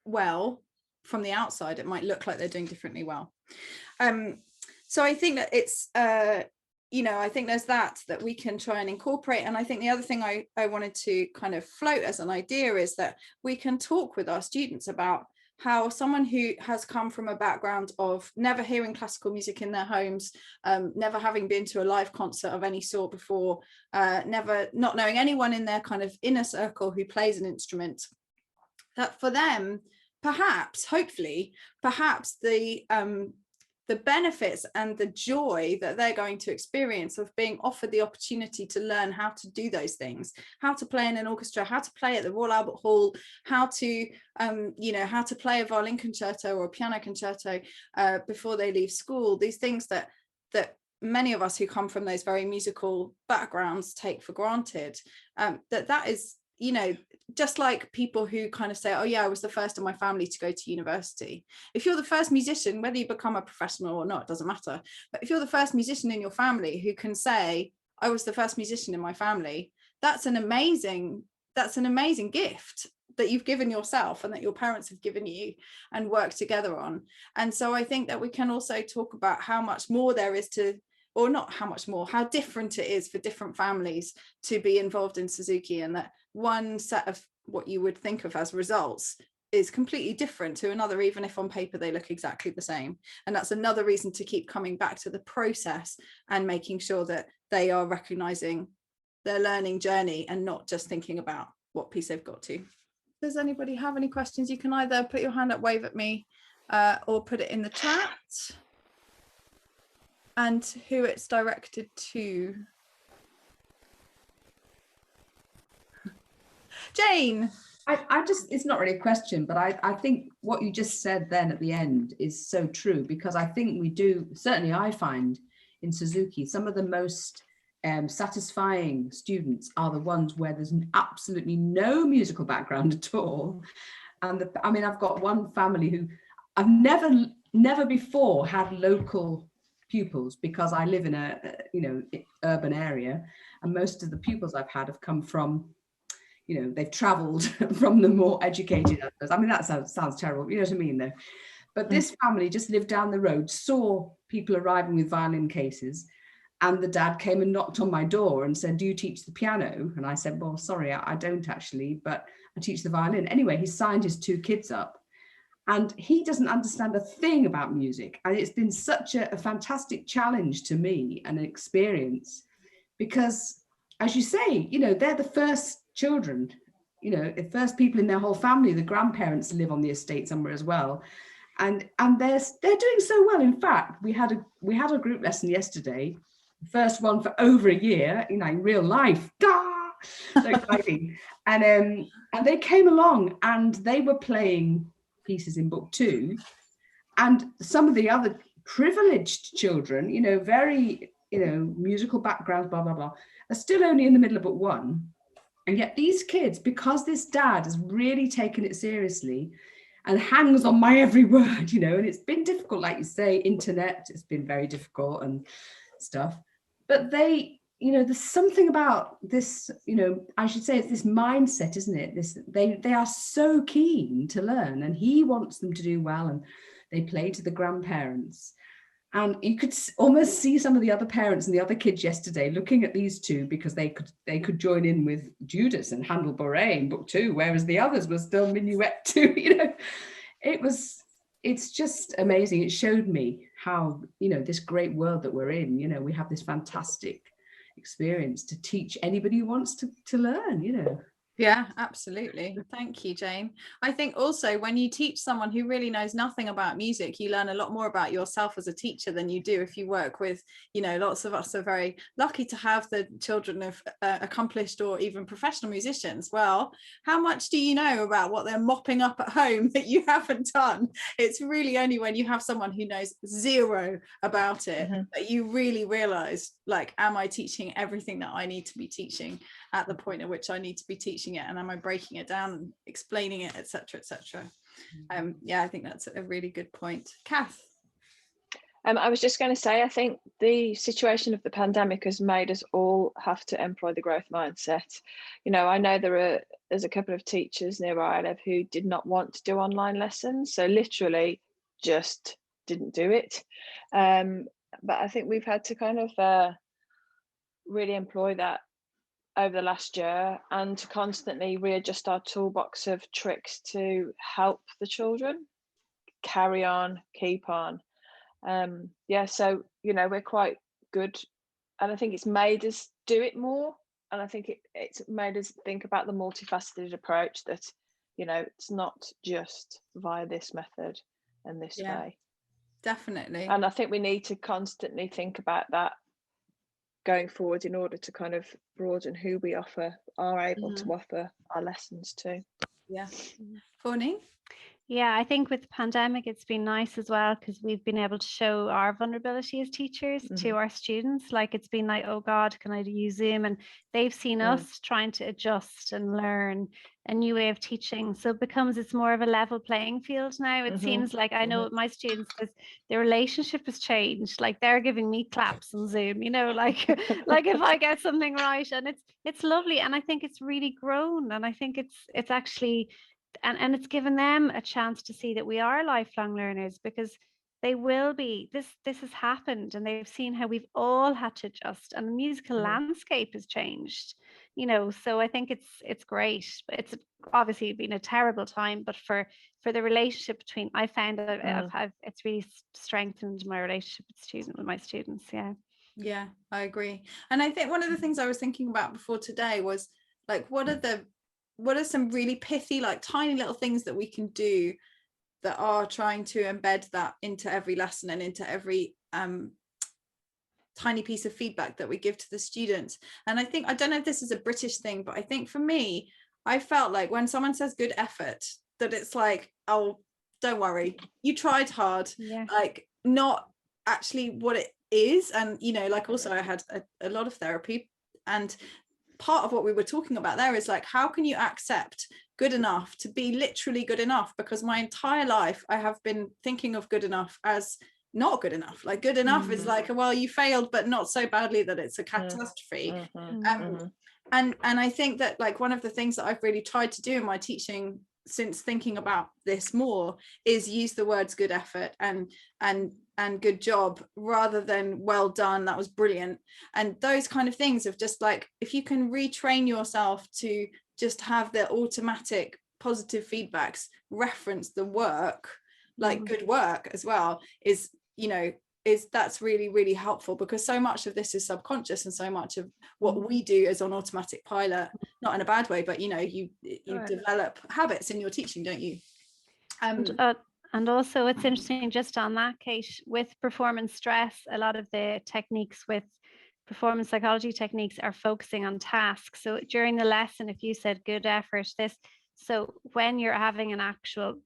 well. From the outside, it might look like they're doing differently well. So I think that you know, I think there's that we can try and incorporate. And I think the other thing I wanted to kind of float as an idea is that we can talk with our students about how someone who has come from a background of never hearing classical music in their homes, never having been to a live concert of any sort before, not knowing anyone in their kind of inner circle who plays an instrument, that for them, perhaps, hopefully, perhaps the benefits and the joy that they're going to experience of being offered the opportunity to learn how to do those things, how to play in an orchestra, how to play at the Royal Albert Hall, how to you know, how to play a violin concerto or a piano concerto before they leave school, these things that many of us who come from those very musical backgrounds take for granted, that is, you know, just like people who kind of say, oh yeah, I was the first in my family to go to university. If you're the first musician, whether you become a professional or not, it doesn't matter. But if you're the first musician in your family who can say, I was the first musician in my family, that's an amazing gift that you've given yourself and that your parents have given you and worked together on. And so I think that we can also talk about how much more there is to, or not how much more, how different it is for different families to be involved in Suzuki, and that one set of what you would think of as results is completely different to another, even if on paper they look exactly the same. And that's another reason to keep coming back to the process and making sure that they are recognizing their learning journey and not just thinking about what piece they've got to. Does anybody have any questions? You can either put your hand up, wave at me, or put it in the chat. And who it's directed to. Jane. I just, it's not really a question, but I think what you just said then at the end is so true, because I think we do, certainly I find in Suzuki, some of the most satisfying students are the ones where there's absolutely no musical background at all. And I mean, I've got one family who I've never before had local pupils, because I live in a urban area, and most of the pupils I've had have come from, you know, they've traveled from the more educated others. I mean, that sounds terrible, you know what I mean though. But this family just lived down the road, saw people arriving with violin cases, and the dad came and knocked on my door and said, do you teach the piano? And I said, well, sorry, I don't actually, but I teach the violin. Anyway, he signed his 2 kids up. And he doesn't understand a thing about music. And it's been such a fantastic challenge to me, and an experience, because as you say, you know, they're the first children, you know, the first people in their whole family. The grandparents live on the estate somewhere as well. And they're doing so well. In fact, we had a group lesson yesterday, the first one for over a year, you know, in real life. So exciting. And they came along and they were playing pieces in book 2, and some of the other privileged children, you know, very, you know, musical backgrounds, blah blah blah, are still only in the middle of book 1. And yet these kids, because this dad has really taken it seriously and hangs on my every word, you know, and it's been difficult, like you say, internet, it's been very difficult and stuff, but they, you know, there's something about this, you know, I should say it's this mindset, isn't it? This, they are so keen to learn, and he wants them to do well, and they play to the grandparents. And you could almost see some of the other parents and the other kids yesterday looking at these 2, because they could join in with Judas and Handel Bourret in book 2, whereas the others were still Minuet 2, you know. It's just amazing. It showed me how, you know, this great world that we're in, you know, we have this fantastic experience to teach anybody who wants to learn, you know. Yeah, absolutely. Thank you, Jane. I think also when you teach someone who really knows nothing about music, you learn a lot more about yourself as a teacher than you do if you work with, you know, lots of us are very lucky to have the children of accomplished or even professional musicians. Well, how much do you know about what they're mopping up at home that you haven't done? It's really only when you have someone who knows zero about it that you really realize, like, am I teaching everything that I need to be teaching at the point at which I need to be teaching it, and am I breaking it down and explaining it, etc., etc. Yeah, I think that's a really good point. Kath. I was just going to say, I think the situation of the pandemic has made us all have to employ the growth mindset. You know, I know there's a couple of teachers near where I live who did not want to do online lessons, so literally just didn't do it. But I think we've had to kind of really employ that over the last year, and to constantly readjust our toolbox of tricks to help the children carry on, keep on. Yeah, so we're quite good, and I think it's made us do it more, and I think it's made us think about the multifaceted approach, that it's not just via this method and this way. Definitely. And I think we need to constantly think about that going forward in order to kind of broaden who we are able to offer our lessons to. Yeah. Vourneen? Yeah, I think with the pandemic, it's been nice as well, because we've been able to show our vulnerability as teachers to our students. Like, it's been like, oh God, can I use Zoom? And they've seen us trying to adjust and learn a new way of teaching. So it's more of a level playing field now. It seems like, I know my students, their relationship has changed. Like, they're giving me claps on Zoom, like like if I get something right, and it's lovely. And I think it's really grown, and I think it's actually, and it's given them a chance to see that we are lifelong learners, because they will be, this has happened, and they've seen how we've all had to adjust, and the musical landscape has changed, so I think it's great. It's obviously been a terrible time, but for the relationship between, I found that it's really strengthened my relationship with my students. Yeah, I agree. And I think one of the things I was thinking about before today was, like, what are some really pithy, like, tiny little things that we can do that are trying to embed that into every lesson and into every tiny piece of feedback that we give to the students. And I think, I don't know if this is a British thing, but I think for me, I felt like when someone says good effort, that it's like, oh, don't worry, you tried hard. Like, not actually what it is. And like, also I had a lot of therapy, and part of what we were talking about there is, like, how can you accept good enough to be literally good enough? Because my entire life I have been thinking of good enough as not good enough. Like, good enough is like, well, you failed, but not so badly that it's a catastrophe. And I think that, like, one of the things that I've really tried to do in my teaching since thinking about this more is use the words good effort and good job, rather than well done, that was brilliant, and those kind of things of just, like, if you can retrain yourself to just have the automatic positive feedbacks reference the work, like good work as well, is that's really, really helpful, because so much of this is subconscious, and so much of what we do is on automatic pilot, not in a bad way, but you develop habits in your teaching, don't you? And also, it's interesting, just on that, Kate, with performance stress, a lot of the techniques with performance psychology techniques are focusing on tasks. So during the lesson, if you said good effort, so when you're having an actual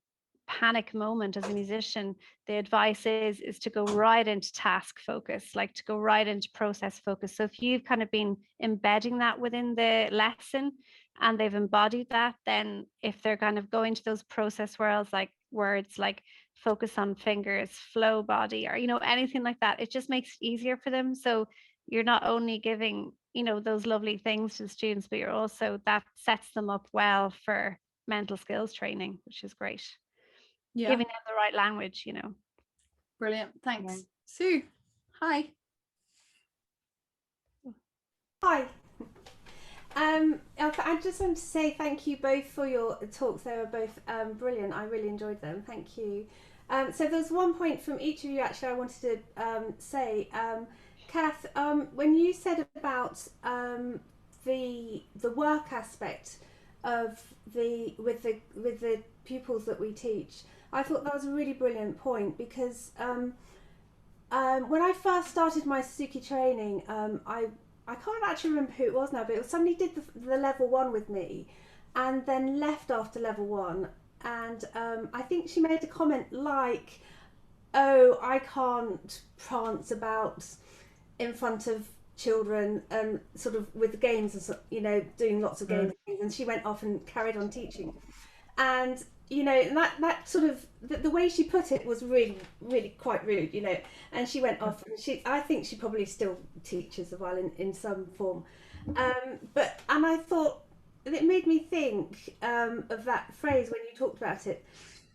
panic moment as a musician, the advice is to go right into task focus, like to go right into process focus. So if you've kind of been embedding that within the lesson and they've embodied that, then if they're kind of going to those process words like focus on fingers, flow body, or anything like that, it just makes it easier for them. So you're not only giving those lovely things to the students, but you're also, that sets them up well for mental skills training, which is great. Giving them the right language. Brilliant, thanks. Sue, hi. Hi. I just want to say thank you both for your talks. They were both brilliant. I really enjoyed them. Thank you. So there's one point from each of you actually I wanted to say. Kath, when you said about the work aspect of with the pupils that we teach, I thought that was a really brilliant point, because when I first started my Suzuki training, I can't actually remember who it was now, but somebody did the level 1 with me and then left after level 1, and I think she made a comment like, oh, I can't prance about in front of children and sort of with the games and doing lots of games, and she went off and carried on teaching. And that sort of the way she put it was really, really quite rude, and she went off, and I think she probably still teaches the violin in some form, and I thought it made me think of that phrase when you talked about it,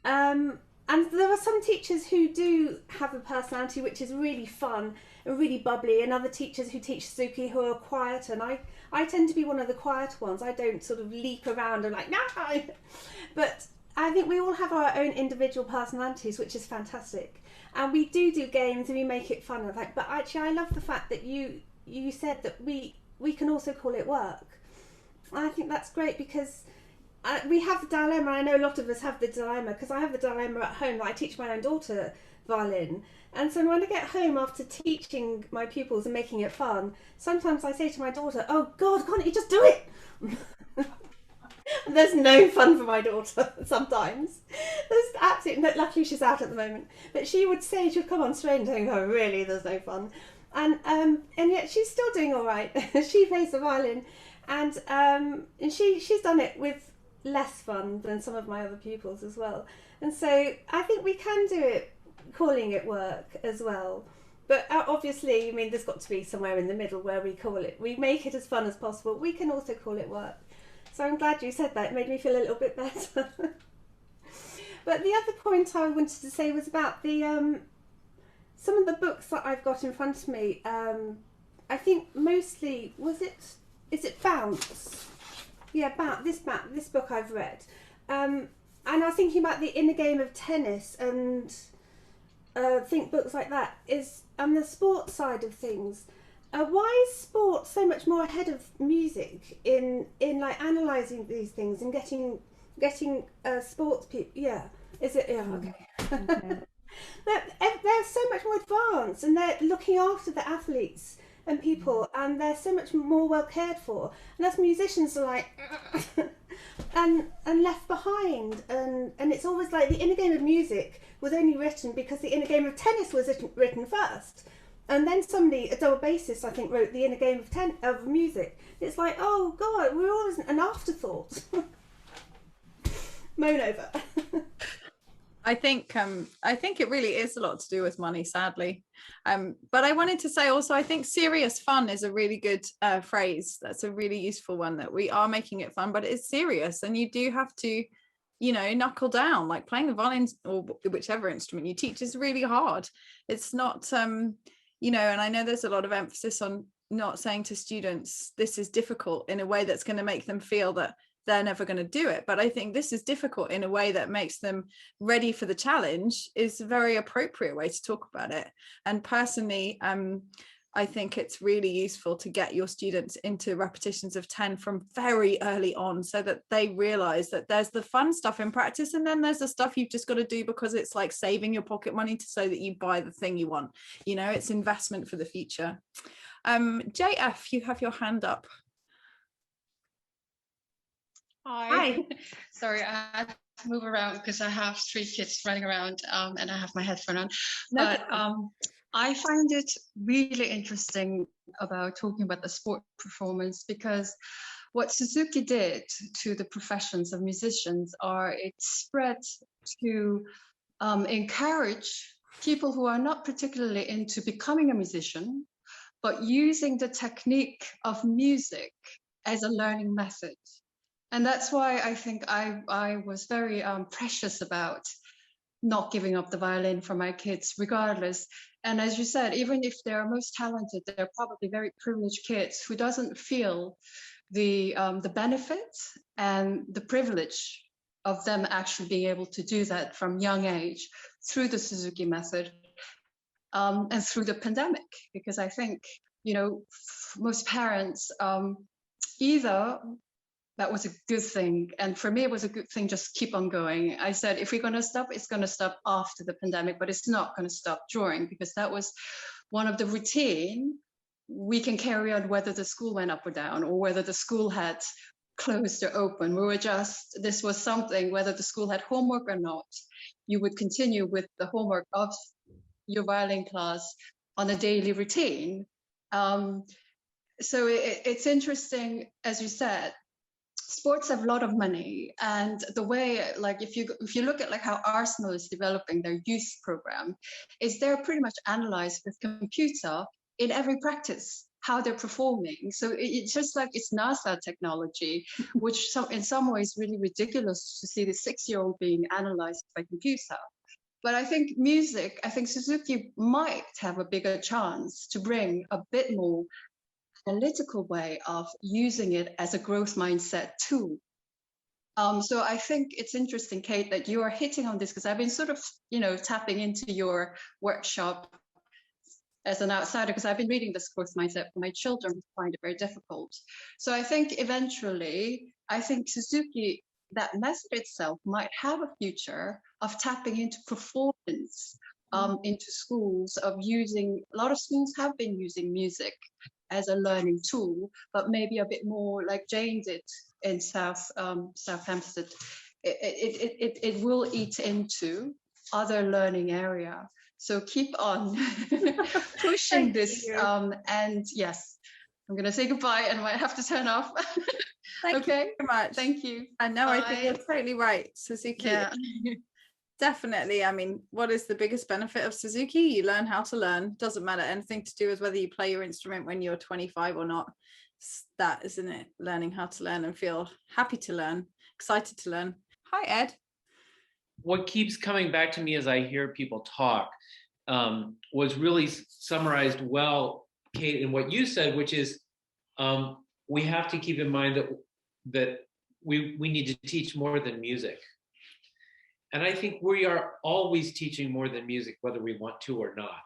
and And there are some teachers who do have a personality which is really fun and really bubbly, and other teachers who teach Suzuki who are quieter. And I tend to be one of the quieter ones. I don't sort of leap around and like, no. But I think we all have our own individual personalities, which is fantastic. And we do games and we make it fun. But actually, I love the fact that you said that we can also call it work. And I think that's great, because we have the dilemma. I know a lot of us have the dilemma, because I have the dilemma at home that I teach my own daughter violin. And so when I get home after teaching my pupils and making it fun, sometimes I say to my daughter, oh God, can't you just do it? There's no fun for my daughter sometimes. There's absolutely no, luckily she's out at the moment. But she would say, she'd come on straight and say, oh really, there's no fun. And yet she's still doing all right. She plays the violin, and she's done it with less fun than some of my other pupils as well. And so I think we can do it calling it work as well. But obviously, I mean, there's got to be somewhere in the middle where we make it as fun as possible. We can also call it work. So I'm glad you said that. It made me feel a little bit better. But the other point I wanted to say was about the some of the books that I've got in front of me. I think mostly, is it Bounce? Yeah, this book I've read. And I was thinking about the inner game of tennis, and think books like that is the sports side of things. Why is sport so much more ahead of music in like analysing these things and getting sports people? Yeah, is it? Yeah, okay. They're so much more advanced, and they're looking after the athletes and people, and they're so much more well cared for. And us musicians are like and left behind, and it's always like the inner game of music was only written because the inner game of tennis was written first. And then somebody, a double bassist, I think, wrote the inner game of music. It's like, oh God, we're all an afterthought. Moan over. I think it really is a lot to do with money, sadly. But I wanted to say also, I think serious fun is a really good phrase. That's a really useful one, that we are making it fun, but it's serious, and you do have to, knuckle down. Like playing the violin or whichever instrument you teach is really hard. It's not, and I know there's a lot of emphasis on not saying to students, this is difficult, in a way that's going to make them feel that they're never going to do it. But I think this is difficult in a way that makes them ready for the challenge is a very appropriate way to talk about it. And personally, I think it's really useful to get your students into repetitions of 10 from very early on, so that they realize that there's the fun stuff in practice, and then there's the stuff you've just got to do because it's like saving your pocket money so that you buy the thing you want. It's investment for the future. JF, you have your hand up. Hi. Sorry, I had to move around because I have 3 kids running around, and I have my headphone on. No. But I find it really interesting about talking about the sport performance, because what Suzuki did to the professions of musicians it spread to encourage people who are not particularly into becoming a musician, but using the technique of music as a learning method. And that's why I think I was very precious about not giving up the violin for my kids, regardless. And as you said, even if they're most talented, they're probably very privileged kids who doesn't feel the benefits and the privilege of them actually being able to do that from young age through the Suzuki method, and through the pandemic. Because I think, most parents, either that was a good thing. And for me, it was a good thing, just keep on going. I said, if we're going to stop, it's going to stop after the pandemic, but it's not going to stop during, because that was one of the routine we can carry on whether the school went up or down, or whether the school had closed or open. This was something, whether the school had homework or not, you would continue with the homework of your violin class on a daily routine. So it's interesting, as you said, sports have a lot of money, and the way, like if you look at like how Arsenal is developing their youth program, is they're pretty much analyzed with computer in every practice how they're performing. So it's just like it's NASA technology, which in some ways really ridiculous to see the 6-year-old being analyzed by computer. But I think Suzuki might have a bigger chance to bring a bit more analytical way of using it as a growth mindset tool. So I think it's interesting, Kate, that you are hitting on this, because I've been sort of, tapping into your workshop as an outsider, because I've been reading this growth mindset for my children, who find it very difficult. So I think eventually, Suzuki, that method itself might have a future of tapping into performance into schools, of using, a lot of schools have been using music as a learning tool, but maybe a bit more like Jane did in South Hampstead. It will eat into other learning area. So keep on pushing this. And yes, I'm going to say goodbye and I might have to turn off. Thank you very much. Thank you. I know, I think you're totally right, Suzuki. Yeah. Definitely. I mean, what is the biggest benefit of Suzuki? You learn how to learn. Doesn't matter anything to do with whether you play your instrument when you're 25 or not. It's that, isn't it? Learning how to learn and feel happy to learn, excited to learn. Hi, Ed. What keeps coming back to me as I hear people talk was really summarized well, Kate, in what you said, which is we have to keep in mind that we need to teach more than music. And I think we are always teaching more than music, whether we want to or not.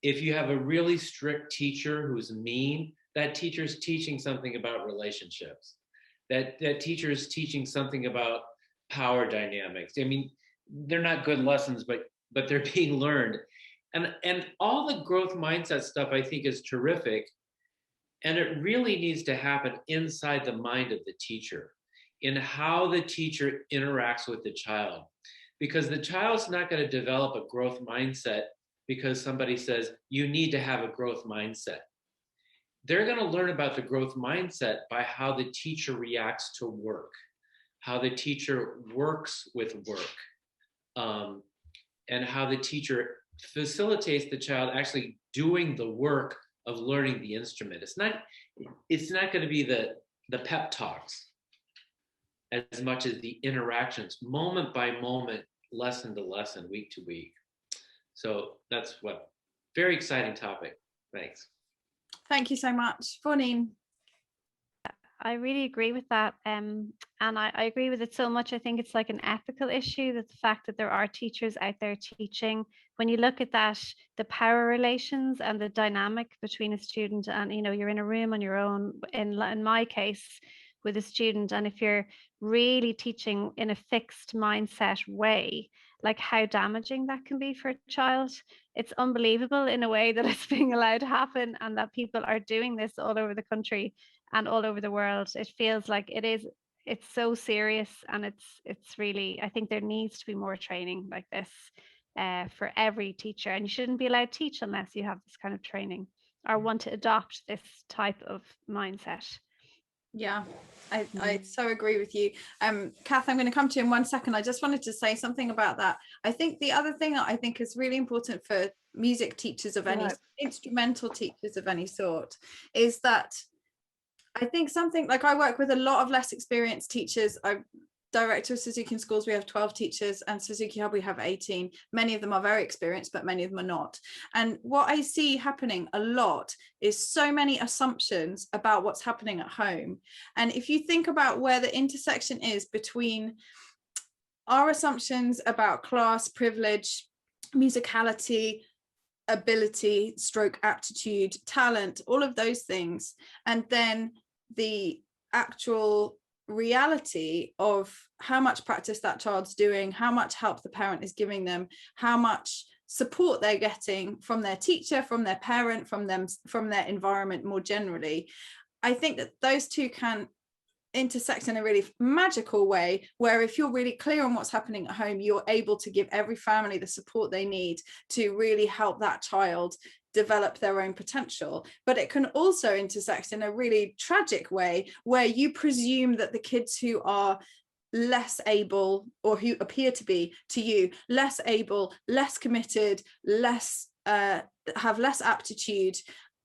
If you have a really strict teacher who's mean, that teacher's teaching something about relationships. That teacher is teaching something about power dynamics. I mean, they're not good lessons, but they're being learned. And all the growth mindset stuff I think is terrific. And it really needs to happen inside the mind of the teacher, in how the teacher interacts with the child. Because the child's not going to develop a growth mindset because somebody says, you need to have a growth mindset. They're going to learn about the growth mindset by how the teacher reacts to work, how the teacher works with work, and how the teacher facilitates the child actually doing the work of learning the instrument. It's not going to be the pep talks as much as the interactions, moment by moment, lesson to lesson, week to week. So that's very exciting topic. Thanks. Thank you so much. Vourneen. I really agree with that. And I agree with it so much. I think it's like an ethical issue, that the fact that there are teachers out there teaching, when you look at that, the power relations and the dynamic between a student and, you're in a room on your own, in my case, with a student, and if you're really teaching in a fixed mindset way, like how damaging that can be for a child. It's unbelievable in a way that it's being allowed to happen, and that people are doing this all over the country and all over the world. It feels like it's so serious, and it's really, I think there needs to be more training like this for every teacher, and you shouldn't be allowed to teach unless you have this kind of training or want to adopt this type of mindset. Yeah, I so agree with you. Kath, I'm going to come to you in 1 second. I just wanted to say something about that. I think the other thing that I think is really important for music teachers of any instrumental teachers of any sort is that I think something like, I work with a lot of less experienced teachers. I'm director of Suzuki schools. We have 12 teachers, and Suzuki Hub we have 18. Many of them are very experienced, but many of them are not. And what I see happening a lot is so many assumptions about what's happening at home. And if you think about where the intersection is between our assumptions about class, privilege, musicality, ability, stroke aptitude, talent, all of those things, and then the actual reality of how much practice that child's doing, how much help the parent is giving them, how much support they're getting from their teacher, from their parent, from their environment more generally. I think that those two can intersect in a really magical way, where if you're really clear on what's happening at home, you're able to give every family the support they need to really help that child develop their own potential. But it can also intersect in a really tragic way, where you presume that the kids who are less able, or who appear to be to you less able, less committed, have less aptitude,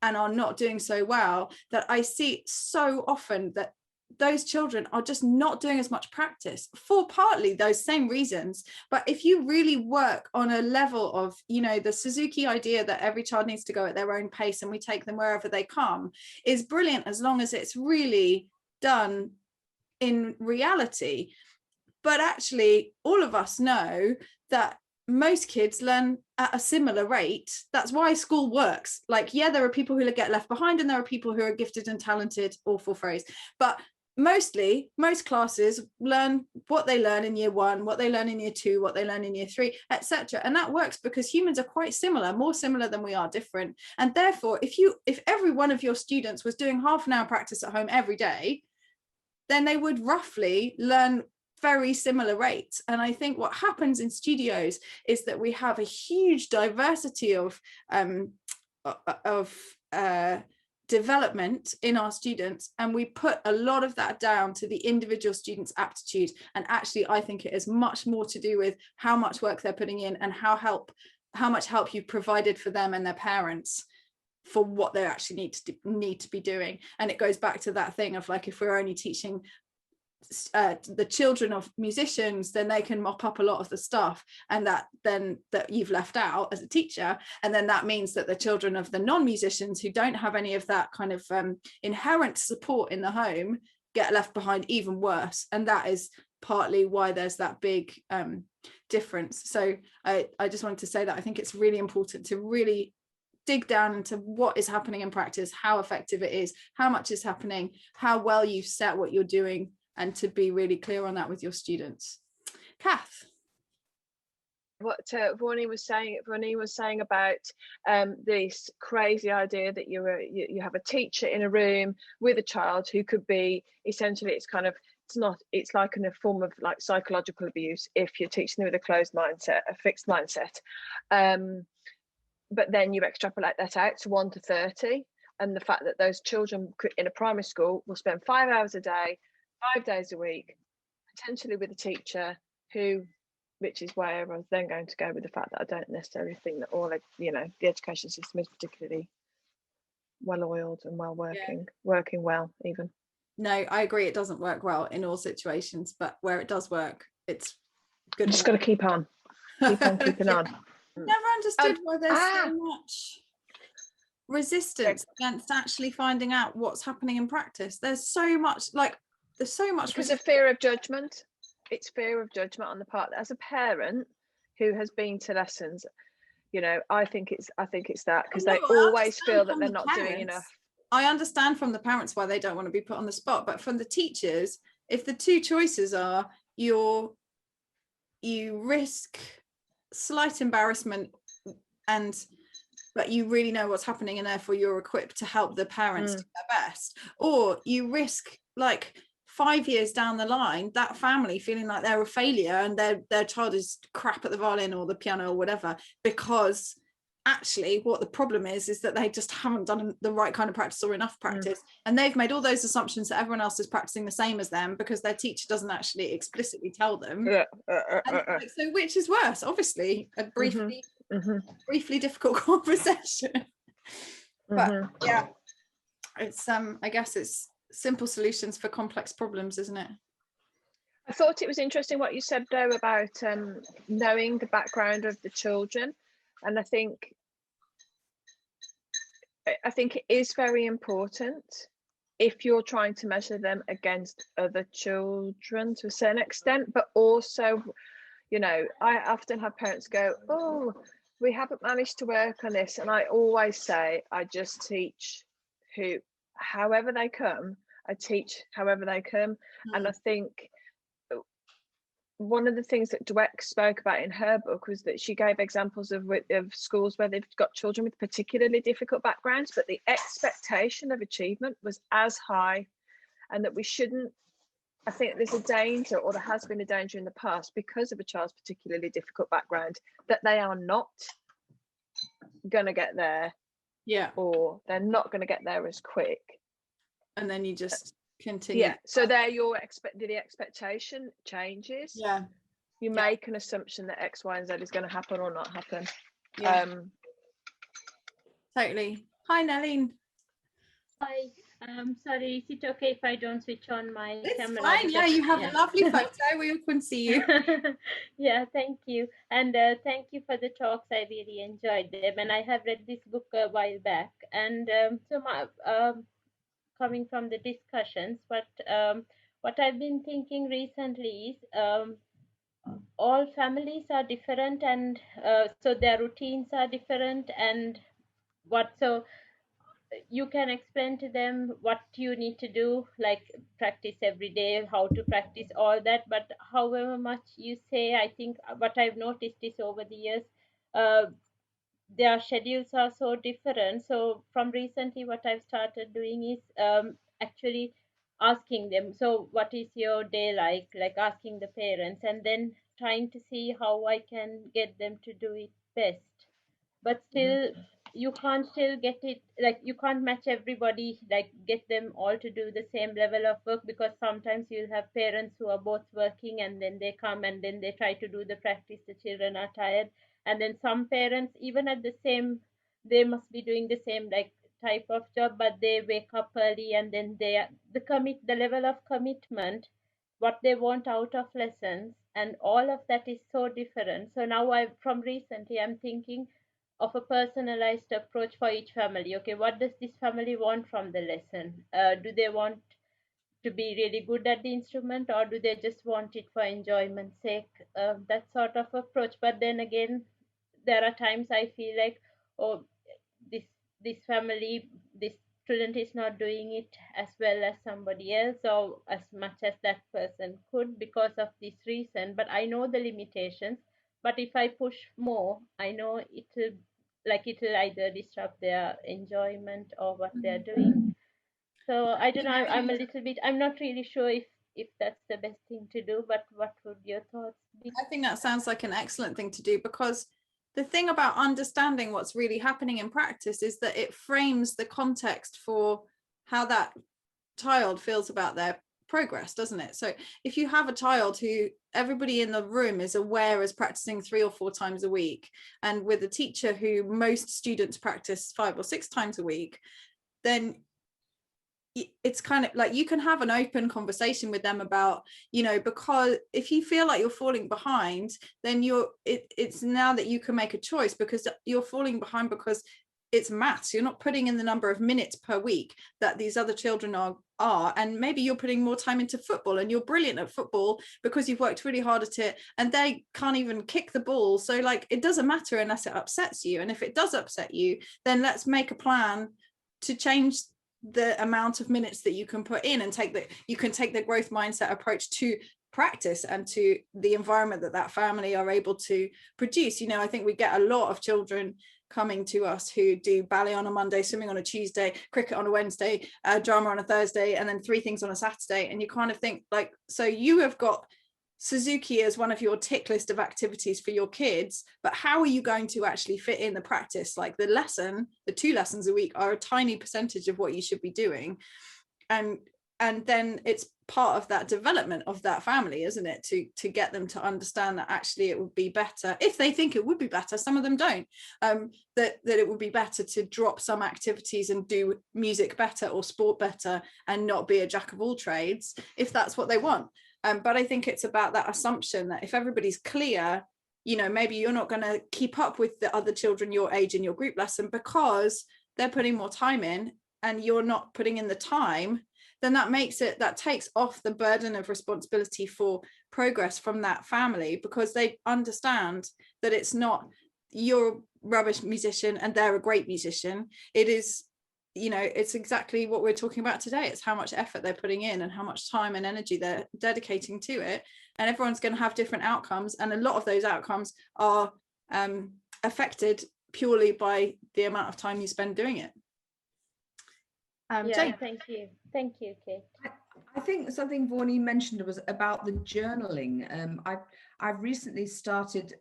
and are not doing so well, that I see so often that those children are just not doing as much practice for partly those same reasons. But if you really work on a level of, you know, the Suzuki idea that every child needs to go at their own pace and we take them wherever they come is brilliant, as long as it's really done in reality. But actually, all of us know that most kids learn at a similar rate. That's why school works. Like, yeah, there are people who get left behind and there are people who are gifted and talented, awful phrase, but mostly most classes learn what they learn in year 1, what they learn in year 2, what they learn in year 3, etc. And that works because humans are quite similar, more similar than we are different. And therefore, if every one of your students was doing half an hour practice at home every day, then they would roughly learn very similar rates. And I think what happens in studios is that we have a huge diversity of development in our students, and we put a lot of that down to the individual students' aptitude. And actually, I think it is much more to do with how much work they're putting in and how much help you've provided for them and their parents for what they actually need to be doing. And it goes back to that thing of like, if we're only teaching the children of musicians, then they can mop up a lot of the stuff and that you've left out as a teacher, and then that means that the children of the non-musicians who don't have any of that kind of inherent support in the home get left behind even worse. And that is partly why there's that big difference. So I just wanted to say that I think it's really important to really dig down into what is happening in practice, how effective it is, how much is happening, how well you've set what you're doing, and to be really clear on that with your students. Kath? What Vourneen was saying about this crazy idea that you have a teacher in a room with a child who could be essentially, it's like in a form of like psychological abuse if you're teaching them with a closed mindset, a fixed mindset. But then you extrapolate that out to 1 to 30, and the fact that those children in a primary school will spend 5 hours a day, 5 days a week, potentially with a teacher which is where I was then going to go with the fact that I don't necessarily think that the education system is particularly well oiled and working well even. No, I agree, it doesn't work well in all situations, but where it does work, it's good. Just got to keep on keeping on. Never understood why there's so much resistance against actually finding out what's happening in practice. There's so much because of fear of judgment. It's fear of judgment on the part. As a parent who has been to lessons, I think it's that, because they always feel that they're not doing enough. I understand from the parents why they don't want to be put on the spot, but from the teachers, if the two choices are you risk slight embarrassment but you really know what's happening and therefore you're equipped to help the parents do their best, or you risk like 5 years down the line that family feeling like they're a failure and their child is crap at the violin or the piano or whatever, because actually what the problem is that they just haven't done the right kind of practice or enough practice, and they've made all those assumptions that everyone else is practicing the same as them because their teacher doesn't actually explicitly tell them. So which is worse? Obviously a briefly difficult conversation. But yeah, it's I guess it's simple solutions for complex problems, isn't it? I thought it was interesting what you said though about knowing the background of the children, and I think it is very important if you're trying to measure them against other children to a certain extent, but also, I often have parents go, oh, we haven't managed to work on this, and I always say I just teach however they come. I teach however they come. And I think one of the things that Dweck spoke about in her book was that she gave examples of schools where they've got children with particularly difficult backgrounds, but the expectation of achievement was as high, and that we shouldn't, I think there's a danger, or there has been a danger in the past, because of a child's particularly difficult background, that they are not going to get there, or they're not going to get there as quick. And then you just continue. So there the expectation changes. You make an assumption that X, Y, and Z is going to happen or not happen. Totally. Hi, Nelline. Hi. Sorry, is it okay if I don't switch on my It's camera? fine. Yeah, you have a lovely photo. We all can see you. Yeah, thank you. And thank you for the talks. I really enjoyed them. And I have read this book a while back. And so my coming from the discussions, but what I've been thinking recently is all families are different, and so their routines are different, and what so you can explain to them what you need to do, like practice every day, how to practice all that. But however much you say, I think what I've noticed is over the years, uh, their schedules are so different. So from recently, what I've started doing is actually asking them, so what is your day like asking the parents, and then trying to see how I can get them to do it best. But still, you can't still get it, like you can't match everybody, like get them all to do the same level of work, because sometimes you'll have parents who are both working, and then they come and then they try to do the practice, the children are tired. And then some parents, even at the same, they must be doing the same like type of job, but they wake up early, and then the level of commitment, what they want out of lessons, and all of that is so different. So now from recently, I'm thinking of a personalized approach for each family. Okay, what does this family want from the lesson? Do they want to be really good at the instrument, or do they just want it for enjoyment's sake? That sort of approach. But then again, there are times I feel like, oh, this this family, this student is not doing it as well as somebody else, or as much as that person could, because of this reason. But I know the limitations. But if I push more, I know it'll either disrupt their enjoyment or what they're doing. So I don't know, I'm not really sure if that's the best thing to do. But what would your thoughts be? I think that sounds like an excellent thing to do, because the thing about understanding what's really happening in practice is that it frames the context for how that child feels about their progress, doesn't it? So if you have a child who everybody in the room is aware is practicing 3 or 4 times a week, and with a teacher who most students practice 5 or 6 times a week, then it's kind of like you can have an open conversation with them about, because if you feel like you're falling behind, then it's now that you can make a choice, because you're falling behind because it's maths. You're not putting in the number of minutes per week that these other children are, and maybe you're putting more time into football, and you're brilliant at football because you've worked really hard at it, and they can't even kick the ball. So like, it doesn't matter unless it upsets you. And if it does upset you, then let's make a plan to change the amount of minutes that you can put in, and take the growth mindset approach to practice and to the environment that family are able to produce. I think we get a lot of children coming to us who do ballet on a Monday, swimming on a Tuesday, cricket on a Wednesday, drama on a Thursday, and then 3 things on a Saturday. And you kind of think like, so you have got Suzuki as one of your tick list of activities for your kids, but how are you going to actually fit in the practice? Like the 2 lessons a week are a tiny percentage of what you should be doing. And then it's part of that development of that family, isn't it, to get them to understand that actually it would be better, if they think it would be better, some of them don't, that it would be better to drop some activities and do music better or sport better, and not be a jack of all trades, if that's what they want. But I think it's about that assumption that if everybody's clear, maybe you're not going to keep up with the other children your age in your group lesson because they're putting more time in and you're not putting in the time, then that takes off the burden of responsibility for progress from that family, because they understand that it's not you're a rubbish musician and they're a great musician. It is, it's exactly what we're talking about today. It's how much effort they're putting in and how much time and energy they're dedicating to it. And everyone's going to have different outcomes. And a lot of those outcomes are affected purely by the amount of time you spend doing it. Yeah, thank you, Kate. I think something Vourneen mentioned was about the journaling. I've recently started,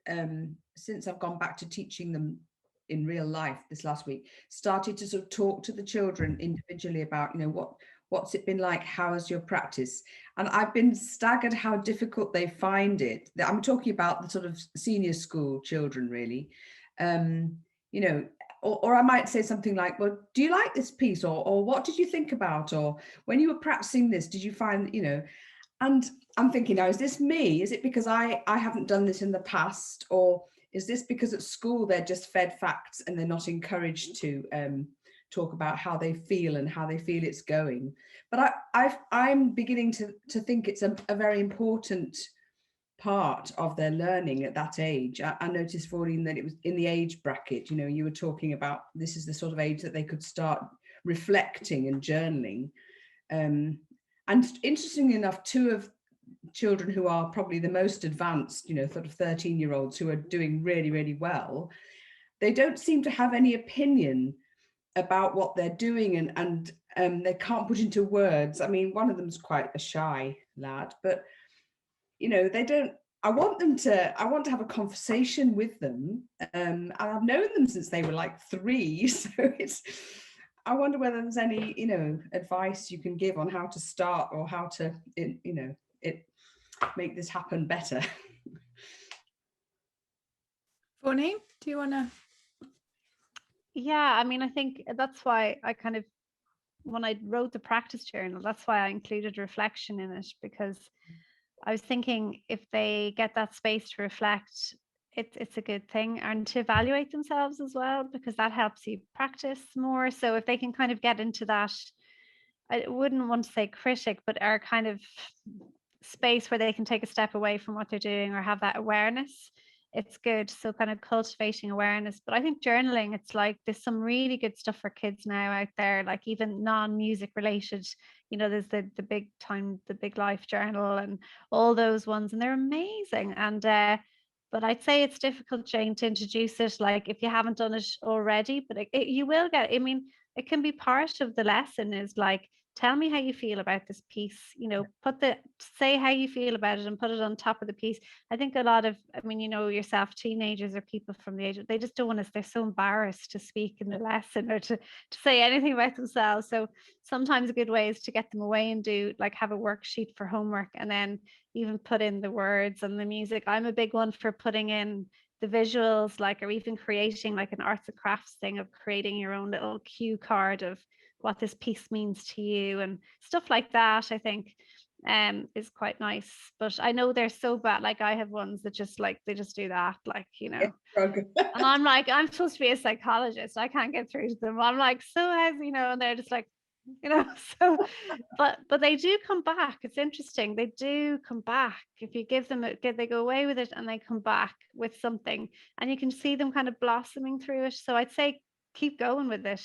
since I've gone back to teaching them in real life this last week, started to sort of talk to the children individually about, what's it been like? How is your practice? And I've been staggered how difficult they find it. I'm talking about the sort of senior school children, really. or I might say something like, well, do you like this piece? Or what did you think about? Or when you were practicing this, did you find, and I'm thinking now, is this me? Is it because I haven't done this in the past? Or is this because at school they're just fed facts and they're not encouraged to talk about how they feel and how they feel it's going? But I'm beginning to think it's a very important part of their learning at that age. I noticed, Vourneen, that it was in the age bracket. You were talking about this is the sort of age that they could start reflecting and journaling. And interestingly enough, two of children who are probably the most advanced, sort of 13-year-olds who are doing really, really well, they don't seem to have any opinion about what they're doing, and they can't put into words. I mean, one of them's quite a shy lad, but they don't. I want to have a conversation with them, and I've known them since they were like 3. So I wonder whether there's any, advice you can give on how to start or how to, make this happen better. Vourneen, do you want to? Yeah, I mean, I think that's why I kind of, when I wrote the practice journal, that's why I included reflection in it, because I was thinking if they get that space to reflect, it's a good thing, and to evaluate themselves as well, because that helps you practice more. So if they can kind of get into that, I wouldn't want to say critic, but our kind of space where they can take a step away from what they're doing or have that awareness, it's good. So kind of cultivating awareness. But I think journaling, it's like there's some really good stuff for kids now out there, like even non-music related, there's the Big Time, the Big Life journal and all those ones, and they're amazing. And but I'd say it's difficult, Jane, to introduce it, like if you haven't done it already, but you will get, I mean, it can be part of the lesson, is like, tell me how you feel about this piece, say how you feel about it and put it on top of the piece. I think a lot of, I mean, yourself, teenagers or people from the age, they just don't want to, they're so embarrassed to speak in the lesson or to say anything about themselves. So sometimes a good way is to get them away and do, like, have a worksheet for homework, and then even put in the words and the music. I'm a big one for putting in the visuals, like, or even creating like an arts and crafts thing of creating your own little cue card of what this piece means to you and stuff like that. I think is quite nice, but I know they're so bad. Like, I have ones that just like, they just do that, like, and I'm like, I'm supposed to be a psychologist, I can't get through to them. I'm like, so as and they're just like, so but they do come back. It's interesting, they do come back if you give them they go away with it and they come back with something, and you can see them kind of blossoming through it. So I'd say keep going with it,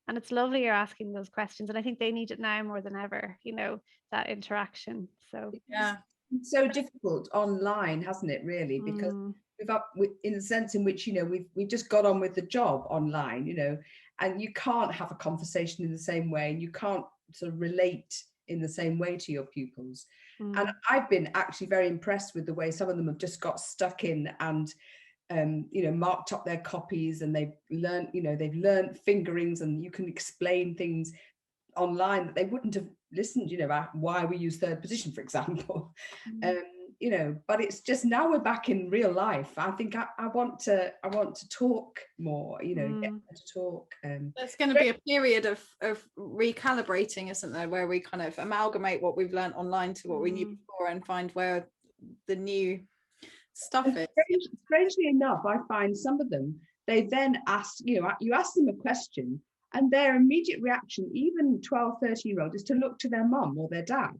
and it's lovely you're asking those questions, and I think they need it now more than ever, that interaction. So Yeah, it's so difficult online, hasn't it, really, because in the sense in which we've just got on with the job online, and you can't have a conversation in the same way, and you can't sort of relate in the same way to your pupils. And I've been actually very impressed with the way some of them have just got stuck in and marked up their copies, and they've learned fingerings, and you can explain things online that they wouldn't have listened, about why we use third position, for example. But it's just, now we're back in real life. I think I want to talk more, get to talk. There's going to be a period of recalibrating, isn't there, where we kind of amalgamate what we've learned online to what we knew before and find where the new stuff is. Strangely enough, I find some of them, they then ask, you ask them a question, and their immediate reaction, even 12, 13-year-old, is to look to their mum or their dad,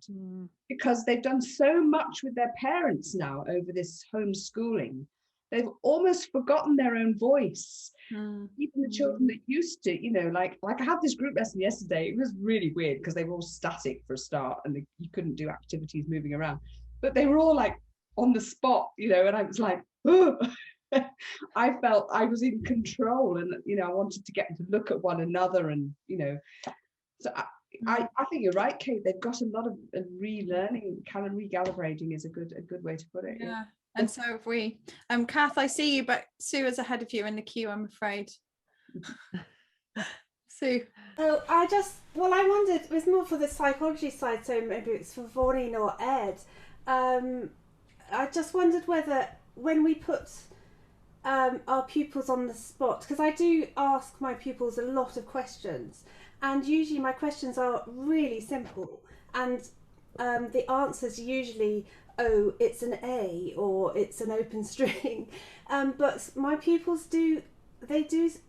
because they've done so much with their parents now over this homeschooling. They've almost forgotten their own voice. Even the children that used to, like I had this group lesson yesterday. It was really weird because they were all static for a start, and you couldn't do activities moving around, but they were all like on the spot, and I was like, oh. I felt I was in control, and I wanted to get them to look at one another, and so I think you're right, Kate. They've got a lot of relearning, kind of recalibrating is a good way to put it. Yeah. And so if we Kath, I see you, but Sue is ahead of you in the queue, I'm afraid. Sue. Oh, I wondered, it was more for the psychology side, so maybe it's for Vourneen or Ed. I just wondered whether when we put our pupils on the spot, because I do ask my pupils a lot of questions, and usually my questions are really simple, and the answers usually, oh, it's an A or it's an open string, but my pupils do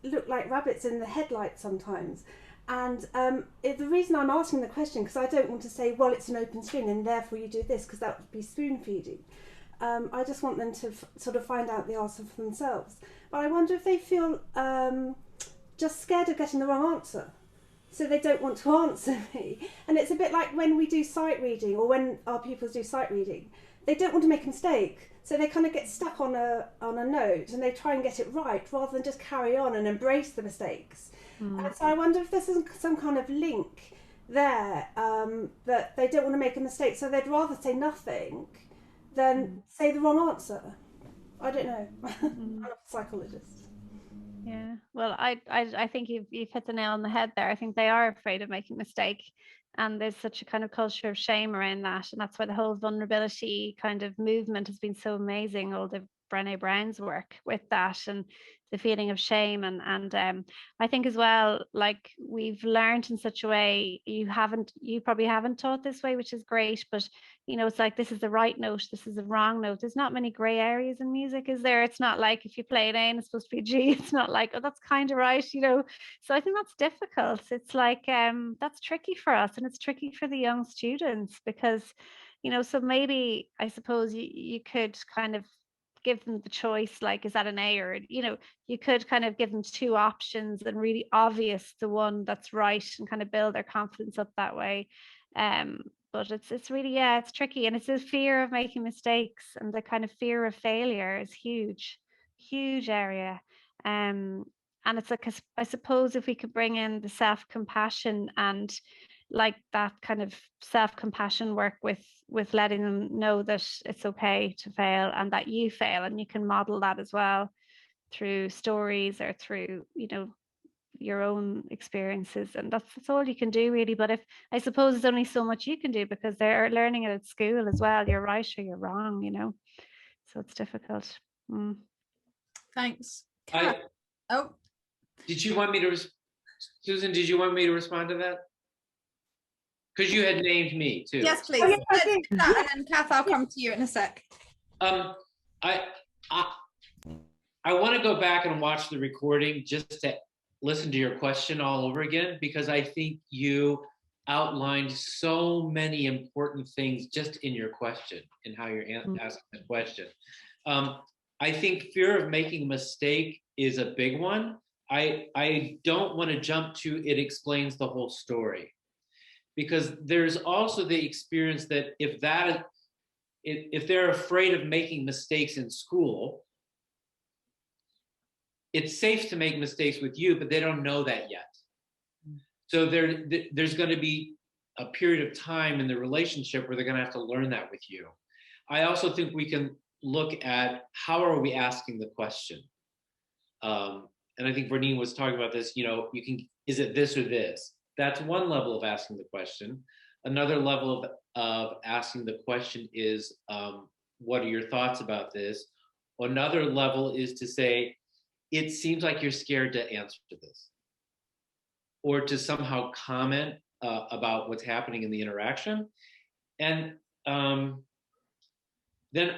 look like rabbits in the headlights sometimes. And the reason I'm asking the question, because I don't want to say, well, it's an open string and therefore you do this, because that would be spoon feeding. I just want them to sort of find out the answer for themselves. But I wonder if they feel just scared of getting the wrong answer, so they don't want to answer me. And it's a bit like when we do sight reading, or when our pupils do sight reading, they don't want to make a mistake, so they kind of get stuck on a note and they try and get it right rather than just carry on and embrace the mistakes. And so I wonder if there's some kind of link there, that they don't want to make a mistake, so they'd rather say nothing than say the wrong answer. I don't know. I'm not a psychologist. Yeah, well, I think you've hit the nail on the head there. I think they are afraid of making a mistake, and there's such a kind of culture of shame around that, and that's why the whole vulnerability kind of movement has been so amazing. All the Brené Brown's work with that, and the feeling of shame, and I think as well, like, we've learned in such a way, you probably haven't taught this way, which is great, but you know, it's like, this is the right note, this is the wrong note. There's not many gray areas in music, is there? It's not like if you play an A and it's supposed to be a G, it's not like, oh, that's kind of right, you know. So I think that's difficult. It's like, that's tricky for us, and it's tricky for the young students, because, you know, so maybe, I suppose you could kind of give them the choice, like, is that an A, or, you know, you could kind of give them two options and really obvious the one that's right, and kind of build their confidence up that way. But it's really, yeah, it's tricky, and it's the fear of making mistakes, and the kind of fear of failure is huge area. And it's like, I suppose if we could bring in the self-compassion, and like that kind of self-compassion work with letting them know that it's okay to fail, and that you fail, and you can model that as well through stories, or through, you know, your own experiences, and that's all you can do, really. But I suppose there's only so much you can do, because they're learning it at school as well. You're right or you're wrong, you know, so it's difficult. Thanks. Did you want me to, Susan, did you want me to respond to that? Because you had named me too. Yes, please. Let's do that, and then Kath, I'll come to you in a sec. I want to go back and watch the recording just to listen to your question all over again, because I think you outlined so many important things just in your question and how you're asking the question. I think fear of making a mistake is a big one. I don't want to jump to it explains the whole story, because there's also the experience that if they're afraid of making mistakes in school, it's safe to make mistakes with you, but they don't know that yet. So there's going to be a period of time in the relationship where they're going to have to learn that with you. I also think we can look at how are we asking the question. And I think Vourneen was talking about this, you know, is it this or this? That's one level of asking the question. Another level of asking the question is, what are your thoughts about this? Another level is to say, it seems like you're scared to answer this, or to somehow comment about what's happening in the interaction. And then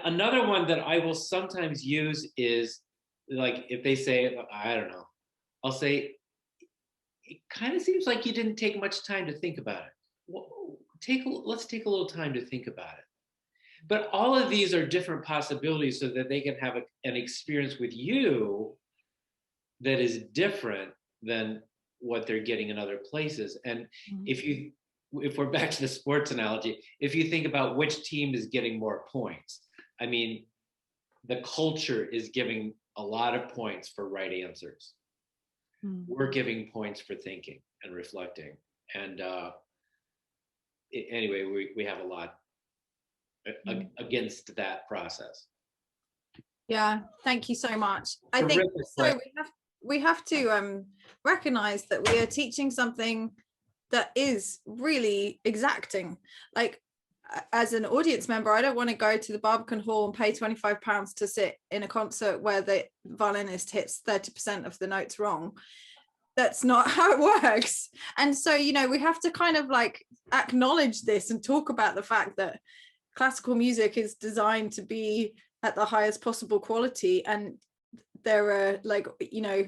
another one that I will sometimes use is, like, if they say, I don't know, I'll say, it kind of seems like you didn't take much time to think about it. Well, let's take a little time to think about it. But all of these are different possibilities so that they can have an experience with you that is different than what they're getting in other places. And if we're back to the sports analogy, if you think about which team is getting more points, I mean, the culture is giving a lot of points for right answers. We're giving points for thinking and reflecting. And anyway, we have a lot against that process. Yeah, thank you so much. I think so we have to recognize that we are teaching something that is really exacting. Like, as an audience member, I don't want to go to the Barbican Hall and pay £25 to sit in a concert where the violinist hits 30% of the notes wrong. That's not how it works. And so, you know, we have to kind of like acknowledge this and talk about the fact that classical music is designed to be at the highest possible quality. And there are, like, you know,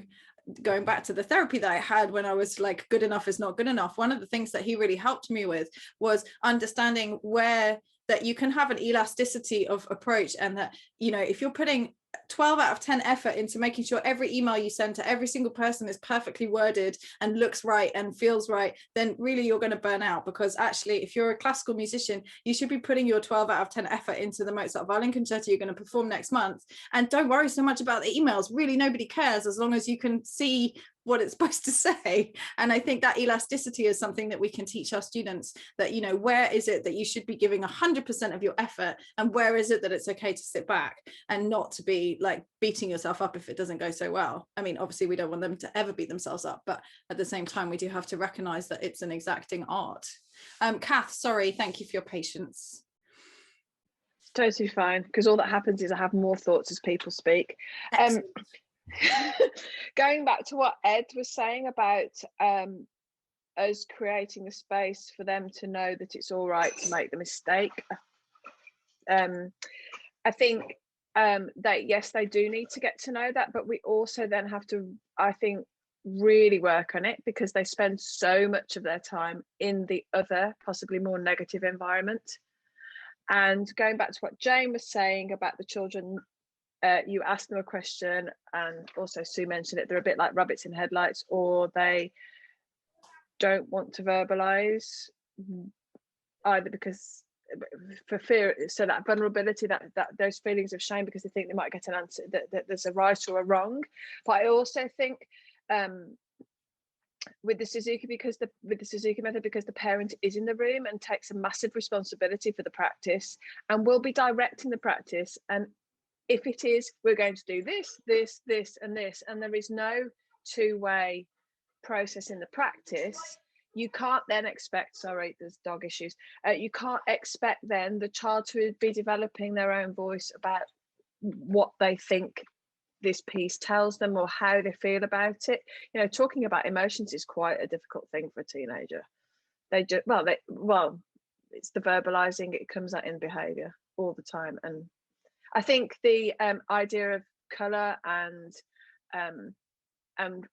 going back to the therapy that I had when I was like, good enough is not good enough, one of the things that he really helped me with was understanding where that you can have an elasticity of approach, and that, you know, if you're putting 12 out of 10 effort into making sure every email you send to every single person is perfectly worded and looks right and feels right, then really you're going to burn out. Because actually, if you're a classical musician, you should be putting your 12 out of 10 effort into the Mozart violin concerto you're going to perform next month. And don't worry so much about the emails. Really, nobody cares as long as you can see what it's supposed to say. And I think that elasticity is something that we can teach our students, that, you know, where is it that you should be giving 100% of your effort, and where is it that it's okay to sit back and not to be like beating yourself up if it doesn't go so well. I mean, obviously we don't want them to ever beat themselves up, but at the same time we do have to recognize that it's an exacting art. Kath, sorry, thank you for your patience. It's totally fine, because all that happens is I have more thoughts as people speak. Going back to what Ed was saying about us creating a space for them to know that it's all right to make the mistake, I think that yes, they do need to get to know that, but we also then have to, I think, really work on it, because they spend so much of their time in the other, possibly more negative environment. And going back to what Jane was saying about the children, you ask them a question, and also Sue mentioned it, they're a bit like rabbits in headlights, or they don't want to verbalize, either because for fear, so that vulnerability, that those feelings of shame because they think they might get an answer, that there's a right or a wrong. But I also think with the Suzuki method, because the parent is in the room and takes a massive responsibility for the practice and will be directing the practice, and if it is, we're going to do this, this, this, and this, and there is no two-way process in the practice, you can't then expect, sorry, there's dog issues, you can't expect then the child to be developing their own voice about what they think this piece tells them or how they feel about it. You know, talking about emotions is quite a difficult thing for a teenager. They just, well, it's the verbalizing, it comes out in behavior all the time. And I think the idea of colour and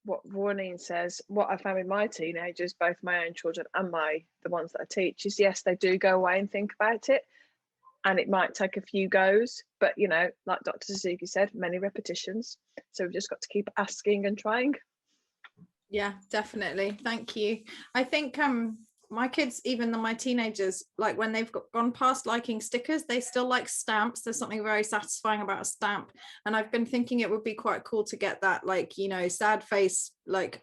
what Vourneen says, what I found with my teenagers, both my own children and the ones that I teach, is yes, they do go away and think about it, and it might take a few goes, but you know, like Dr. Suzuki said, many repetitions. So we've just got to keep asking and trying. Yeah, definitely. Thank you. I think my kids, even my teenagers, like when they've gone past liking stickers, they still like stamps. There's something very satisfying about a stamp, and I've been thinking it would be quite cool to get that, like, you know, sad face, like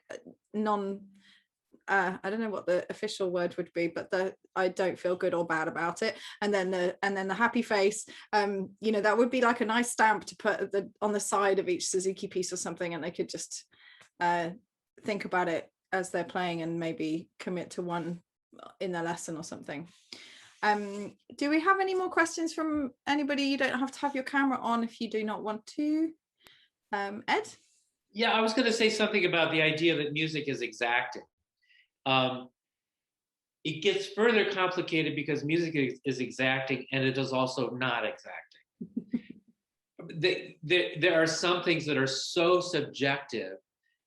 I don't know what the official word would be, but I don't feel good or bad about it, and then the happy face, you know, that would be like a nice stamp to put on the side of each Suzuki piece or something, and they could just think about it as they're playing and maybe commit to one in their lesson or something. Do we have any more questions from anybody? You don't have to have your camera on if you do not want to. Ed? Yeah, I was going to say something about the idea that music is exacting. It gets further complicated because music is exacting, and it is also not exacting. There are some things that are so subjective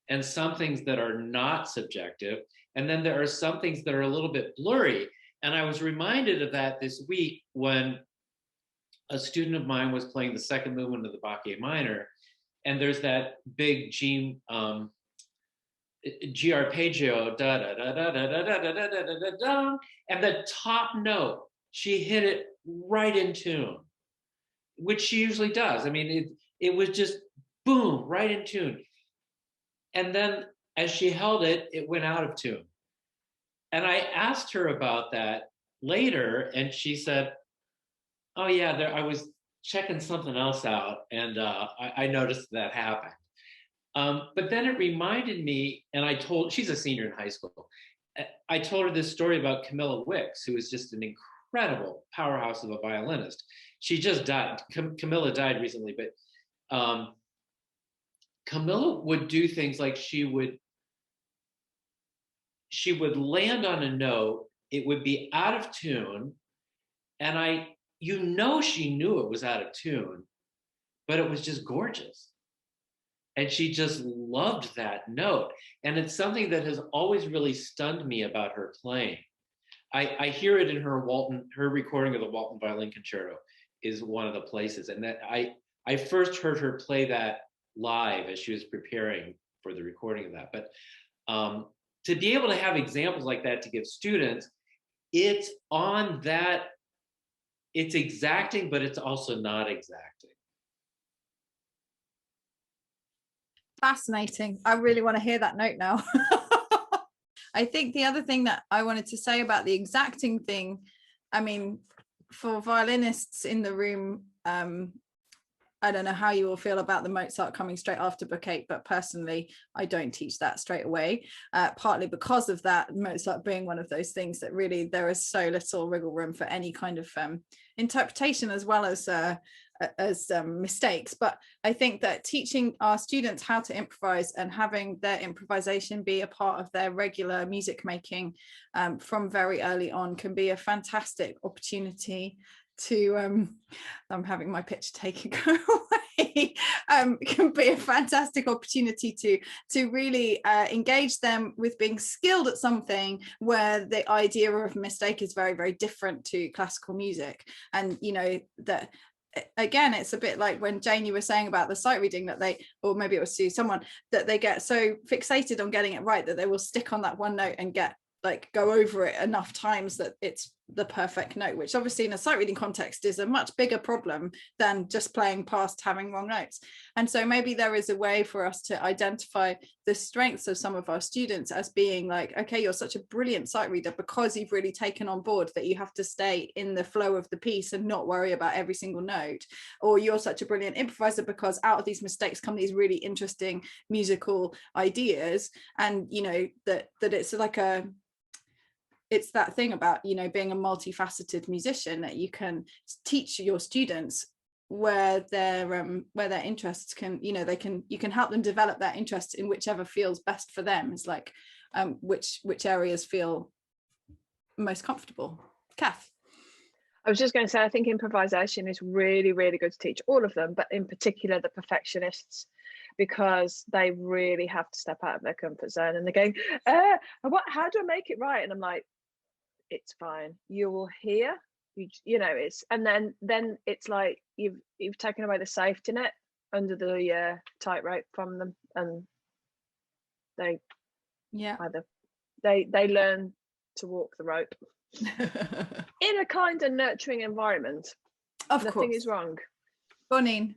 and some things that are not subjective. And then there are some things that are a little bit blurry. And I was reminded of that this week when a student of mine was playing the second movement of the Bach A minor. And there's that big G arpeggio, da da da da da da da da da da da da, and the top note, she hit it right in tune, which she usually does. I mean, it was just boom, right in tune. And then as she held it, it went out of tune. And I asked her about that later, and she said, oh yeah, I was checking something else out, and I noticed that happened. But then it reminded me, and she's a senior in high school. I told her this story about Camilla Wicks, who is just an incredible powerhouse of a violinist. She just died. Camilla died recently, but Camilla would do things like she would land on a note, it would be out of tune, and she knew it was out of tune, but it was just gorgeous. And she just loved that note. And it's something that has always really stunned me about her playing. I hear it in her recording of the Walton Violin Concerto is one of the places. And that I first heard her play that live as she was preparing for the recording of that. But to be able to have examples like that to give students, it's exacting, but it's also not exacting. Fascinating. I really want to hear that note now. I think the other thing that I wanted to say about the exacting thing, I mean, for violinists in the room, I don't know how you will feel about the Mozart coming straight after Book 8, but personally, I don't teach that straight away, partly because of that, Mozart being one of those things that really there is so little wiggle room for any kind of interpretation as well as mistakes. But I think that teaching our students how to improvise and having their improvisation be a part of their regular music making from very early on can be a fantastic opportunity to I'm having my picture taken go away. Can be a fantastic opportunity to really engage them with being skilled at something where the idea of mistake is very, very different to classical music. And you know that again, it's a bit like when Jane, you were saying about the sight reading that or maybe it was Sue, someone, that they get so fixated on getting it right that they will stick on that one note and go over it enough times that it's the perfect note, which obviously in a sight reading context is a much bigger problem than just playing past having wrong notes. And so maybe there is a way for us to identify the strengths of some of our students as being like, okay, you're such a brilliant sight reader because you've really taken on board that you have to stay in the flow of the piece and not worry about every single note, or you're such a brilliant improviser because out of these mistakes come these really interesting musical ideas. And you know that it's like it's that thing about, you know, being a multifaceted musician, that you can teach your students where their interests can, you know, you can help them develop their interests in whichever feels best for them. It's like which areas feel most comfortable. Kath? I was just going to say, I think improvisation is really, really good to teach all of them, but in particular the perfectionists, because they really have to step out of their comfort zone and they're going, how do I make it right? And I'm like, it's fine, you will hear, you know, it's, and then it's like you've taken away the safety net under the tightrope from them, and they they learn to walk the rope in a kind of nurturing environment. Nothing is wrong. Vourneen?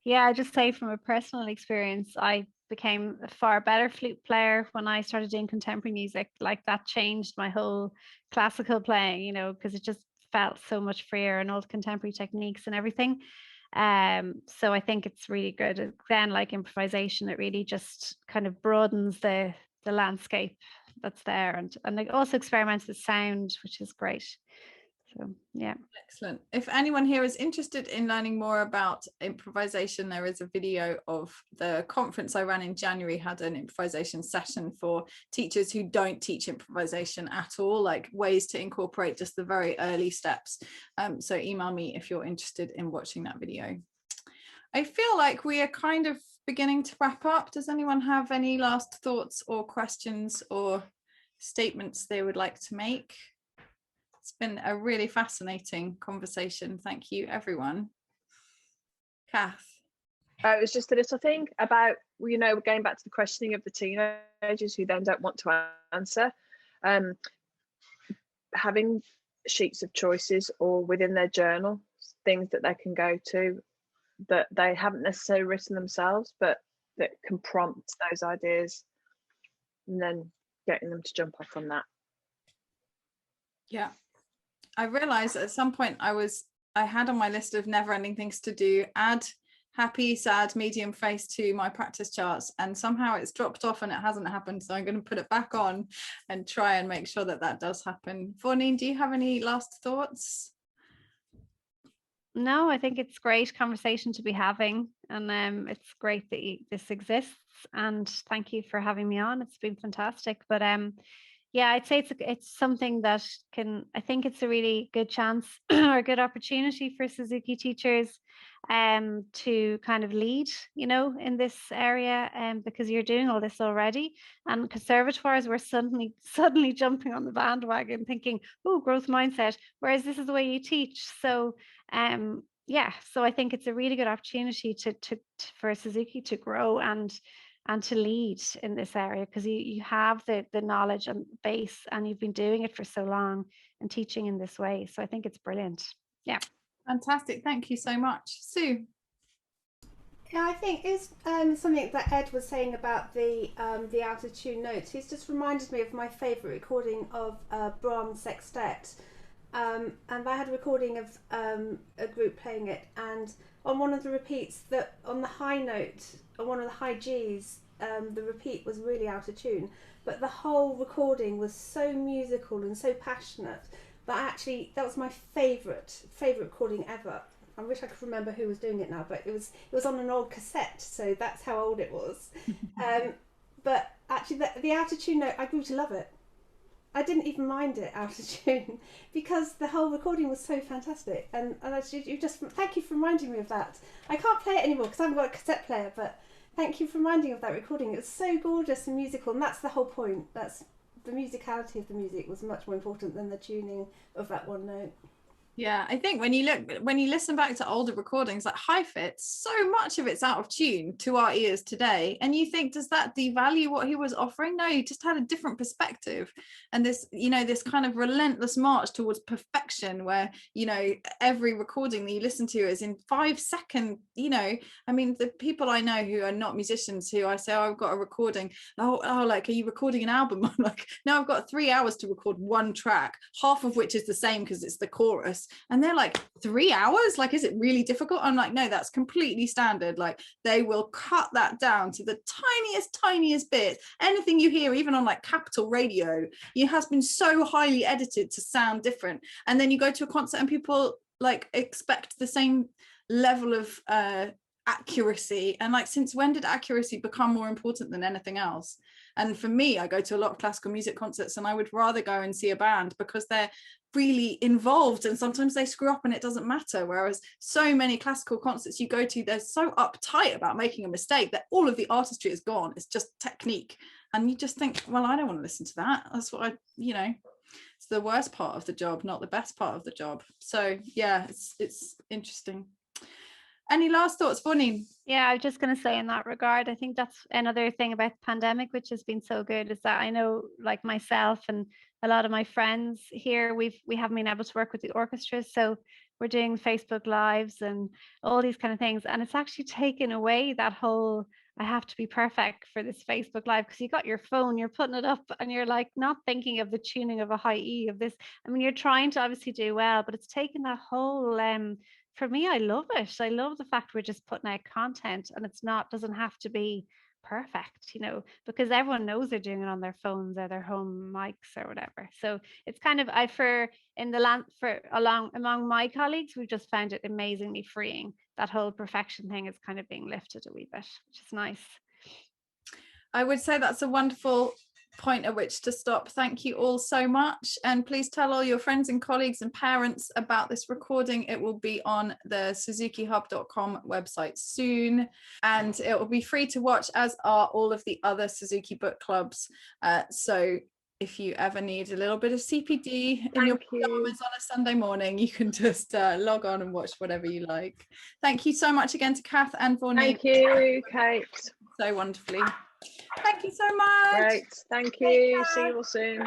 Yeah, I just say from a personal experience, I became a far better flute player when I started doing contemporary music. Like that changed my whole classical playing, you know, because it just felt so much freer and all the contemporary techniques and everything. So I think it's really good. Then like improvisation, it really just kind of broadens the landscape that's there, and it also experiments with sound, which is great. So yeah, excellent. If anyone here is interested in learning more about improvisation, there is a video of the conference I ran in January, had an improvisation session for teachers who don't teach improvisation at all, like ways to incorporate just the very early steps. So email me if you're interested in watching that video. I feel like we are kind of beginning to wrap up. Does anyone have any last thoughts or questions or statements they would like to make? It's been a really fascinating conversation. Thank you, everyone. Kath? It was just a little thing about, you know, going back to the questioning of the teenagers who then don't want to answer. Having sheets of choices or within their journal, things that they can go to that they haven't necessarily written themselves, but that can prompt those ideas, and then getting them to jump off on that. Yeah. I realized at some point I had on my list of never-ending things to do, add happy, sad, medium face to my practice charts, and somehow it's dropped off and it hasn't happened, so I'm going to put it back on and try and make sure that that does happen. Vourneen, do you have any last thoughts? No, I think it's great conversation to be having, and it's great that this exists, and thank you for having me on. It's been fantastic. But yeah, I'd say it's something that I think it's a really good chance or a good opportunity for Suzuki teachers to kind of lead, in this area, because you're doing all this already. And conservatoires were suddenly jumping on the bandwagon thinking, oh, growth mindset, whereas this is the way you teach. So yeah, so I think it's a really good opportunity for Suzuki to grow and to lead in this area, because you have the knowledge and base, and you've been doing it for so long and teaching in this way. So I think it's brilliant. Yeah. Fantastic. Thank you so much. Sue? Yeah, I think it's something that Ed was saying about the out of tune notes. He's just reminded me of my favourite recording of Brahms Sextet. And I had a recording of a group playing it, and on one of the repeats, that on the high note, on one of the high Gs, the repeat was really out of tune, but the whole recording was so musical and so passionate that that was my favourite recording ever. I wish I could remember who was doing it now, but it was on an old cassette, so that's how old it was. But actually, the out of tune note, I grew to love it. I didn't even mind it out of tune because the whole recording was so fantastic. And you just thank you for reminding me of that. I can't play it anymore because I haven't got a cassette player, but thank you for reminding me of that recording. It was so gorgeous and musical, and that's the whole point. That's the musicality of the music was much more important than the tuning of that one note. Yeah, I think when you listen back to older recordings like High Fit, so much of it's out of tune to our ears today, and you think, does that devalue what he was offering? No, he just had a different perspective, and this kind of relentless march towards perfection, where every recording that you listen to is in 5 seconds. I mean, the people I know who are not musicians, who I say, oh, I've got a recording, like, are you recording an album? I'm like, no, I've got 3 hours to record one track, half of which is the same because it's the chorus. And they're like, 3 hours? Like, is it really difficult? I'm like, no, that's completely standard. Like, they will cut that down to the tiniest bit. Anything you hear, even on like Capital Radio, it has been so highly edited to sound different. And then you go to a concert and people like expect the same level of accuracy. And like, since when did accuracy become more important than anything else? And for me, I go to a lot of classical music concerts, and I would rather go and see a band because they're really involved, and sometimes they screw up and it doesn't matter. Whereas so many classical concerts you go to, they're so uptight about making a mistake that all of the artistry is gone. It's just technique, and you just think, well, I don't want to listen to that. That's what it's the worst part of the job, not the best part of the job. So yeah, it's interesting. Any last thoughts, Vourneen? Yeah, I was just going to say in that regard, I think that's another thing about the pandemic, which has been so good, is that I know, like myself and a lot of my friends here, we haven't been able to work with the orchestras, so we're doing Facebook Lives and all these kind of things, and it's actually taken away that whole I have to be perfect for this Facebook Live, because you got your phone, you're putting it up, and you're like not thinking of the tuning of a high E of this. I mean, you're trying to obviously do well, but it's taken that whole for me, I love it. I love the fact we're just putting out content, and doesn't have to be perfect, because everyone knows they're doing it on their phones or their home mics or whatever. So it's kind of among my colleagues, we've just found it amazingly freeing. That whole perfection thing is kind of being lifted a wee bit, which is nice. I would say that's a wonderful point at which to stop. Thank you all so much, and please tell all your friends and colleagues and parents about this recording. It will be on the suzukihub.com website soon, and it will be free to watch, as are all of the other Suzuki book clubs. So if you ever need a little bit of CPD in your pajamas on a Sunday morning, you can just log on and watch whatever you like. Thank you so much again to Kath and Vourneen. Thank you, Kate. So wonderfully. Thank you so much. Great. Thank you. See you all soon.